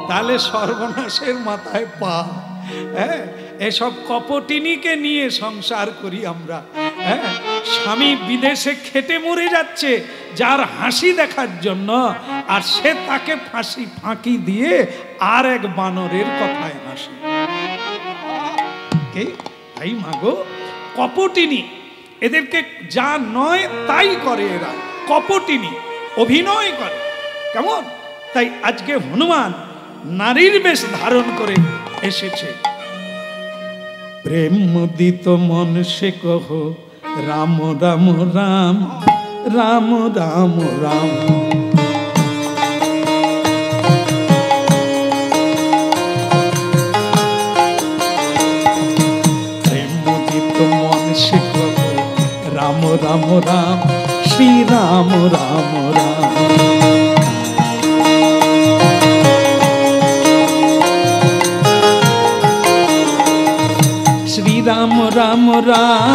তাহলে সর্বনাশের মাথায় পা। হ্যাঁ এসব কপটিনীকে নিয়ে সংসার করি আমরা। হ্যাঁ স্বামী বিদেশে খেটে মরে যাচ্ছে যার হাসি দেখার জন্য, আর সে তাকে ফাঁকি দিয়ে আর এক বানরের কথায় হাসি। তাই মাগো কপটিনী, এদেরকে যা নয় তাই করে এরা, কপটিনী অভিনয় করে কেমন। তাই আজকে হনুমান নারীর বেশ ধারণ করে এসেছে। প্রেম মুদিত মন সে কহ রাম রাম রাম রাম রাম রাম। প্রেম মুদিত মন সে কহ রাম রাম রাম শ্রী রাম রাম রাম। রাম রাম রাম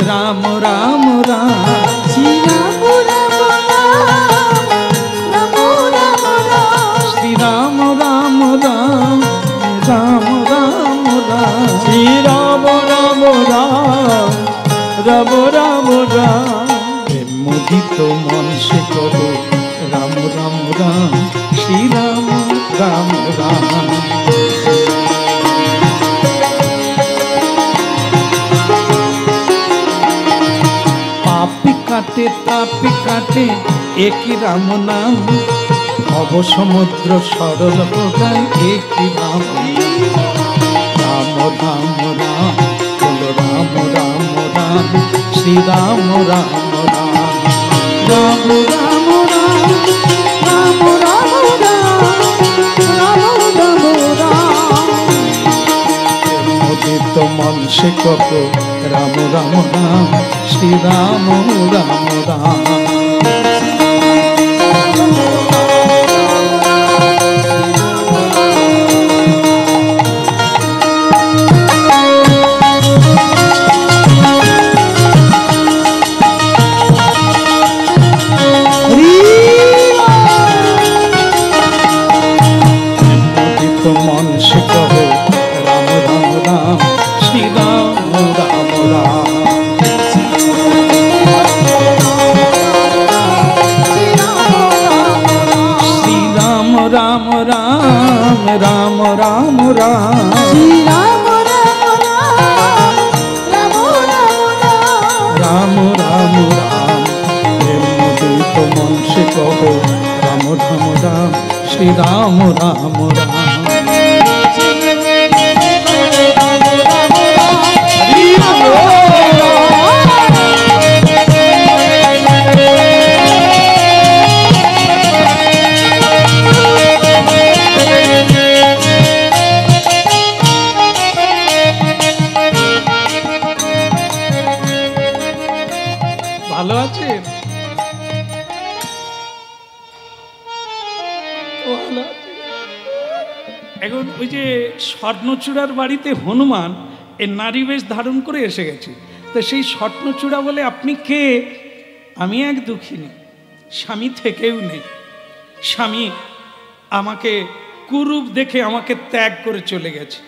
রাম রাম রাম শ্রী রাম রাম রাম রাম রাম শ্রী রাম রাম রাম রাম রাম রাম শ্রী রাম রাম রাম রাম রাম রাম। প্রেম মুদিত মন সে কহ রাম রাম রাম শ্রী রাম রাম রাম। কাটে তাপি কাটে একই রাম নাম, ভব সমুদ্র সরল হোগায় একই রাম। রাম রাম রাম বলো রাম রাম রাম শ্রী রাম রাম রাম। রাম রাম রাম রাম রাম রাম রাম রাম। মুদিত মন সে কহ রাম রাম রাম শ্রী রাম রাম রাম। মুদিত মন সে কহ রাম রাম রাম শ্রী রাম রাম রাম। রাম রাম রাম রাম রাম শ্রী রাম রাম রাম রাম রাম রাম রাম রাম রাম। প্রেম মুদিত মন সে কহ রাম রাম রাম শ্রী রাম রাম রাম। ভালো আছি। এখন ওই যে স্বর্ণচূড়ার বাড়িতে হনুমান এই নারী বেশ ধারণ করে এসে গেছে। তো সেই স্বর্ণচূড়া বলে, আপনি কে? আমি এক দুঃখিনী, স্বামী থেকেও নেই। স্বামী আমাকে কুরূপ দেখে আমাকে ত্যাগ করে চলে গেছে।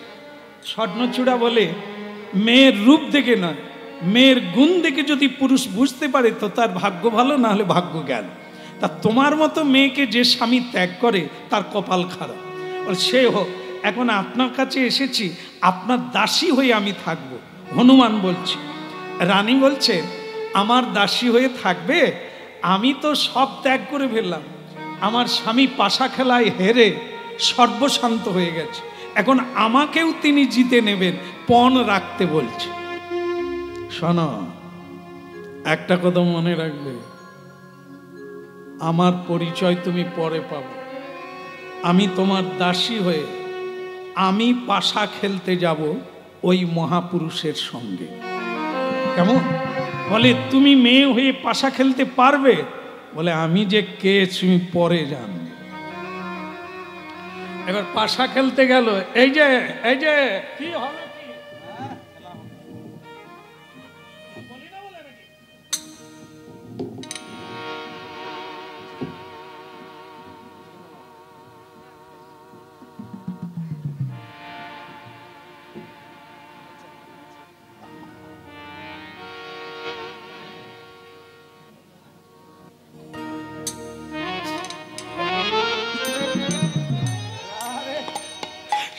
স্বর্ণচূড়া বলে, মেয়ের রূপ দেখে নয়, মেয়ের গুণ দেখে যদি পুরুষ বুঝতে পারে তো তার ভাগ্য ভালো, না হলে ভাগ্য গেল। তা তোমার মতো মেয়েকে যে স্বামী ত্যাগ করে তার কপাল খারাপ। সে হোক, এখন আপনার কাছে এসেছি, আপনার দাসী হয়ে আমি থাকব। হনুমান বলছে। রানী বলছে, আমার দাসী হয়ে থাকবে? আমি তো সব ত্যাগ করে ফেললাম। আমার স্বামী পাশা খেলায় হেরে সর্বশান্ত হয়ে গেছে, এখন আমাকেও তিনি জিতে নেবেন, পণ রাখতে বলছে। শোনো, একটা কথা মনে রাখবে, আমার পরিচয় তুমি পরে পাবে। আমি তোমার দাসী হয়ে আমি পাশা খেলতে যাব ওই মহাপুরুষের সঙ্গে। কেমন? বলে, তুমি মেয়ে হয়ে পাশা খেলতে পারবে? বলে, আমি যে কে তুমি পরে জানবে। এবার পাশা খেলতে গেল। এই যে কি হবে,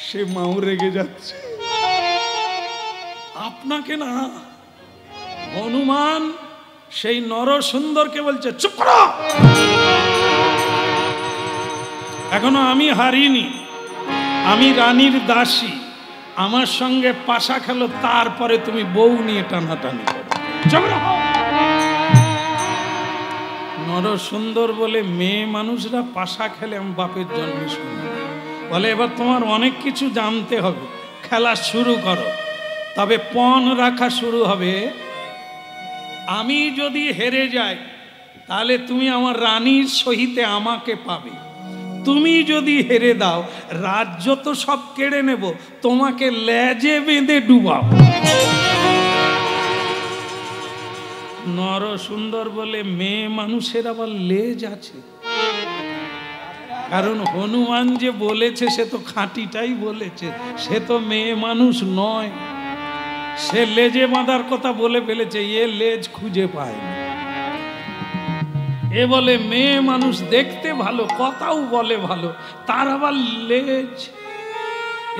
সে মাও রেগে যাচ্ছে। আপনাকে না, হনুমান সেই নরসুন্দরকে বলছে, চুপ করো, এখনো আমি হারিনি, আমি রানীর দাসী, আমার সঙ্গে পাশা খেলো, তারপরে তুমি বউ নিয়ে টানাটানি করো। নরসুন্দর বলে, মেয়ে মানুষরা পাশা খেলে আমি বাপের জন্মে শুনি। বলে, এবার তোমার অনেক কিছু জানতে হবে, খেলা শুরু করো, তবে পণ রাখা শুরু হবে। আমি যদি হেরে যাই তাহলে তুমি আমার রানীর সহিতে আমাকে পাবে, তুমি যদি হেরে দাও রাজ্য তো সব কেড়ে নেব, তোমাকে লেজে বেঁধে ডুবাবো। নরসুন্দর বলে, মেয়ে মানুষের আবার লেজ আছে? কারণ হনুমান যে বলেছে সে তো খাঁটিটাই বলেছে, সে তো মেয়ে মানুষ নয়। সে লেজে বাঁধার কথা বলে ফেলেছে, এ লেজ খুঁজে পায় না। এ বলে মেয়ে মানুষ, দেখতে ভালো, কথাও বলে ভালো, তার আবার লেজ।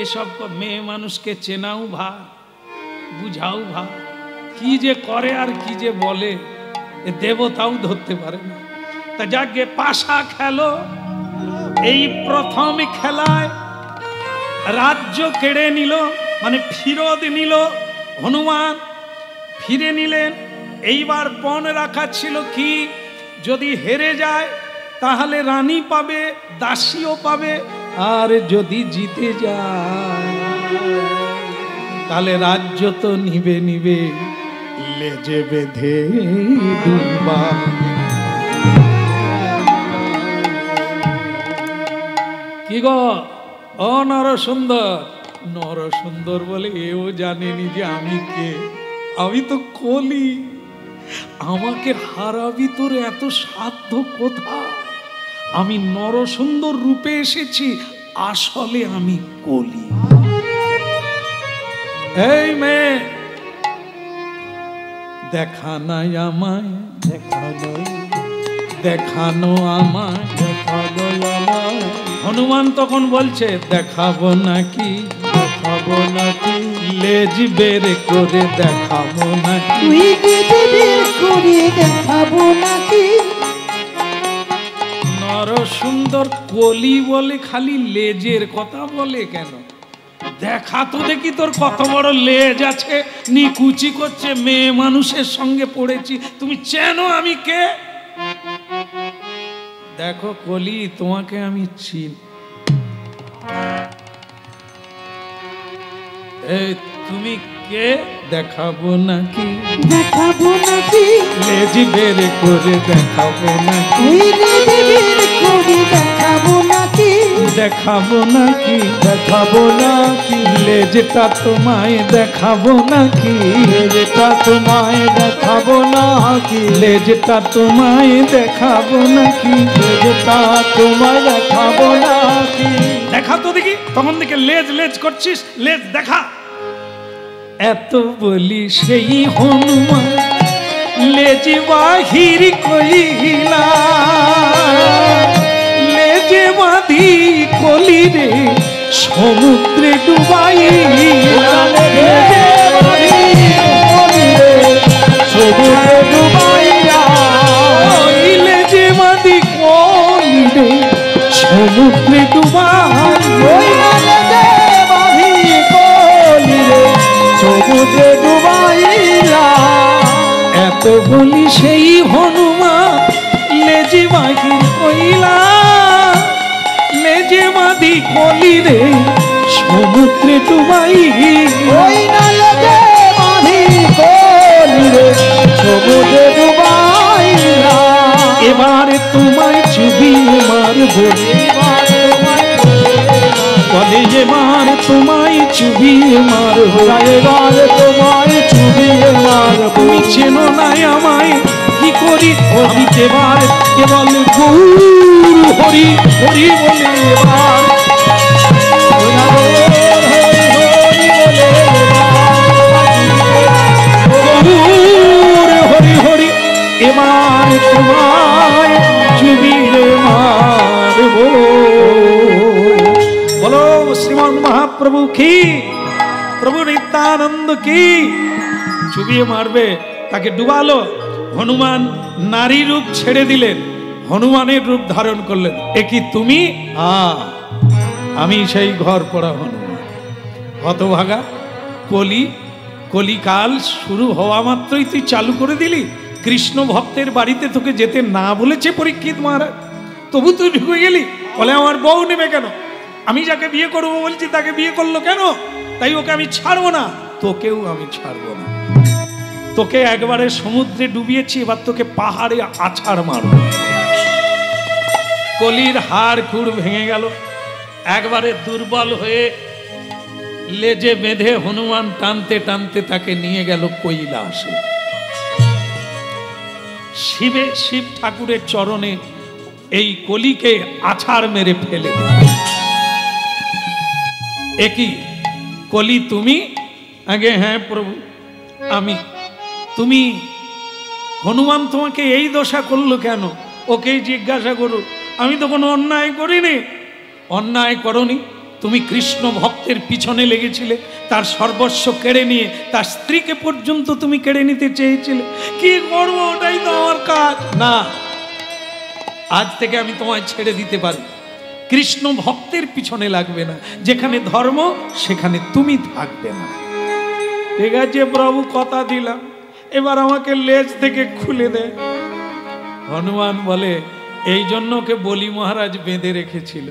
এসব মেয়ে মানুষকে চেনাও ভার, বুঝাও ভার, কি যে করে আর কি যে বলে এ দেবতাও ধরতে পারে না। তা যাকে পাশা খেলো, এই প্রথম খেলায় রাজ্য কেড়ে নিল, মানে ফিরত নিল হনুমান, ফিরে নিলেন। এইবার পণ রাখা ছিল কি, যদি হেরে যায় তাহলে রানী পাবে, দাসীও পাবে, আর যদি জিতে যায় তাহলে রাজ্য তো নিবে নিবে, লেজে বেঁধে ডুবা। কি গো ও নরসুন্দর? নরসুন্দর বলে, এও জানেনি যে আমি কে, আমি তো কলি, আমাকে হারাবি তোর এত সাধ্য কোথায়? আমি নরসুন্দর রূপে এসেছি, আসলে আমি কলি। এই মেয়ে, দেখা নাই আমায়, দেখানো আমায়, দেখানো আমায়। হনুমান তখন বলছে, দেখাবো নাকি, দেখাবো নাকি, লেজ বের করে দেখাবো নাকি, দেখাবো নাকি। নরসুন্দর কলি বলে খালি লেজের কথা বলে কেন? দেখা তো দেখি তোর কত বড় লেজ আছে, নিকুচি করছে, মেয়ে মানুষের সঙ্গে পড়েছি, তুমি চেনো আমি কে? দেখো কলি, তোমাকে আমি চিনি। তুমি কে? দেখাবো নাকি, দেখাবো নাকি, লেজ বের করে দেখাবো নাকি, লেজ বের করে দেখাবো নাকি। দেখাবো নাকি, দেখাবো নাকি, লেজটা তোমায় দেখাবো নাকি, লেজটা তোমায় দেখাবো নাকি, লেজটা তোমায় দেখাবো নাকি, লেজটা তোমায় দেখাবো নাকি। দেখা তো দেখি। তখন থেকে লেজ লেজ করছিস, লেজ দেখা। এত বলি সেই হনুমান লেজ বাহির কইলা, লেজে বাঁধি কলি রে সমুদ্রে ডুবাইলা, লেজে বাঁধি কলি রে সমুদ্রে ডুবাইলা, ওই লেজে বাঁধি কলি রে সমুদ্রে ডুবাইলা, ওই লেজে বাঁধি কলি রে সমুদ্রে ডুবাইলা। এত বলি সেই হনুমান লেজে বাহির কইলা, লেজে বাঁধি কলি রে সমুদ্রে ডুবাইলা, ওই লেজে বাঁধি কলি রে সমুদ্রে ডুবাইলা। এবারে তোমায় চুবিয়ে মারবো, বলে এবার তোমায় চুবিয়ে মারবো, এবার তোমায় চুবিয়ে মারবো। তুমি চেনো না আমায় কি করি, আমি এবার কেবল গৌর হরি হরি বলে এবার, গৌর হরি হরি এবার তোমায় চুবিয়ে মারবো। বলো শ্রীমান মহাপ্রভু কি, প্রভু নিত্যানন্দ কি। চুবিয়ে মারবে, তাকে ডুবালো। হনুমান নারী রূপ ছেড়ে দিলেন, হনুমানের রূপ ধারণ করলেন। এ কি তুমি? আমি সেই ঘর পড়া হনুমান। হতভাগা, কলিকাল শুরু হওয়া মাত্রই তুই চালু করে দিলি। কৃষ্ণ ভক্তের বাড়িতে তোকে যেতে না বলেছে পরীক্ষিত মহারাজ, তবু তুই ঢুকে গেলি। বলে আমার বউ নেবে কেন, আমি যাকে বিয়ে করবো বলছি তাকে বিয়ে করলো কেন, তাই ওকে আমি ছাড়বো না। তোকেও আমি ছাড়বো না, তোকে একবারে সমুদ্রে ডুবিয়েছি, এবার তোকে পাহাড়ে আছাড় মারবো। কলির হাড় খুড় ভেঙে গেল, একবারে দুর্বল হয়ে লেজে বেঁধে হনুমান টানতে টানতে তাকে নিয়ে গেল কৈলাসে। শিব ঠাকুরের চরণে এই কলিকে আছাড় মেরে ফেলে দিল। একই কলি তুমি? আগে হ্যাঁ প্রভু আমি। তুমি? হনুমান তোমাকে এই দশা করলো কেন? ওকেই জিজ্ঞাসা করো, আমি তো কোনো অন্যায় করিনি। অন্যায় করনি, তুমি কৃষ্ণ ভক্তের পিছনে লেগেছিলে, তার সর্বস্ব কেড়ে নিয়ে তার স্ত্রীকে পর্যন্ত তুমি কেড়ে নিতে চেয়েছিলে। কি করবো, ওটাই তো আমার কাজ। না, আজ থেকে আমি তোমায় ছেড়ে দিতে পারি, কৃষ্ণ ভক্তের পিছনে লাগবে না, যেখানে ধর্ম সেখানে তুমি থাকবে না। ঠিক আছে প্রভু, কথা দিলাম, এবার আমাকে লেজ থেকে খুলে দে। হনুমান বলে, এই জন্য ওকে বলি মহারাজ বেঁধে রেখেছিল।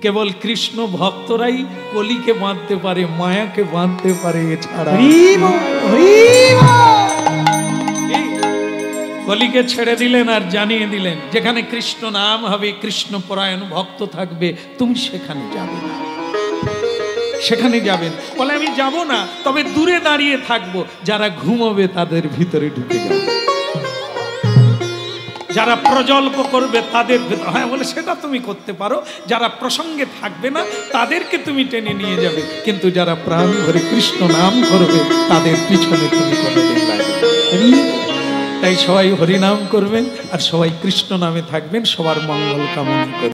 কেবল কৃষ্ণ ভক্তরাই কলিকে বাঁধতে পারে, মায়াকে বাঁধতে পারে, এছাড়া কলিকে ছেড়ে দিলেন আর জানিয়ে দিলেন, যেখানে কৃষ্ণ নাম হবে, কৃষ্ণ পরায়ণ ভক্ত থাকবে, তুমি সেখানে যাবে না, সেখানে যাবেন। বলে আমি যাব না, তবে দূরে দাঁড়িয়ে থাকবো, যারা ঘুমোবে তাদের ভিতরে ঢুকে যাবে, যারা প্রজল্প করবে তাদের ভিতরে। হ্যাঁ বলে, সেটা তুমি করতে পারো, যারা প্রসঙ্গে থাকবে না তাদেরকে তুমি টেনে নিয়ে যাবে, কিন্তু যারা প্রাণ ভরে কৃষ্ণ নাম করবে তাদের পিছনে তুমি কোনোদিন লাগবে। তাই সবাই হরিনাম করবেন আর সবাই কৃষ্ণ নামে থাকবেন, সবার মঙ্গল কামনা করি।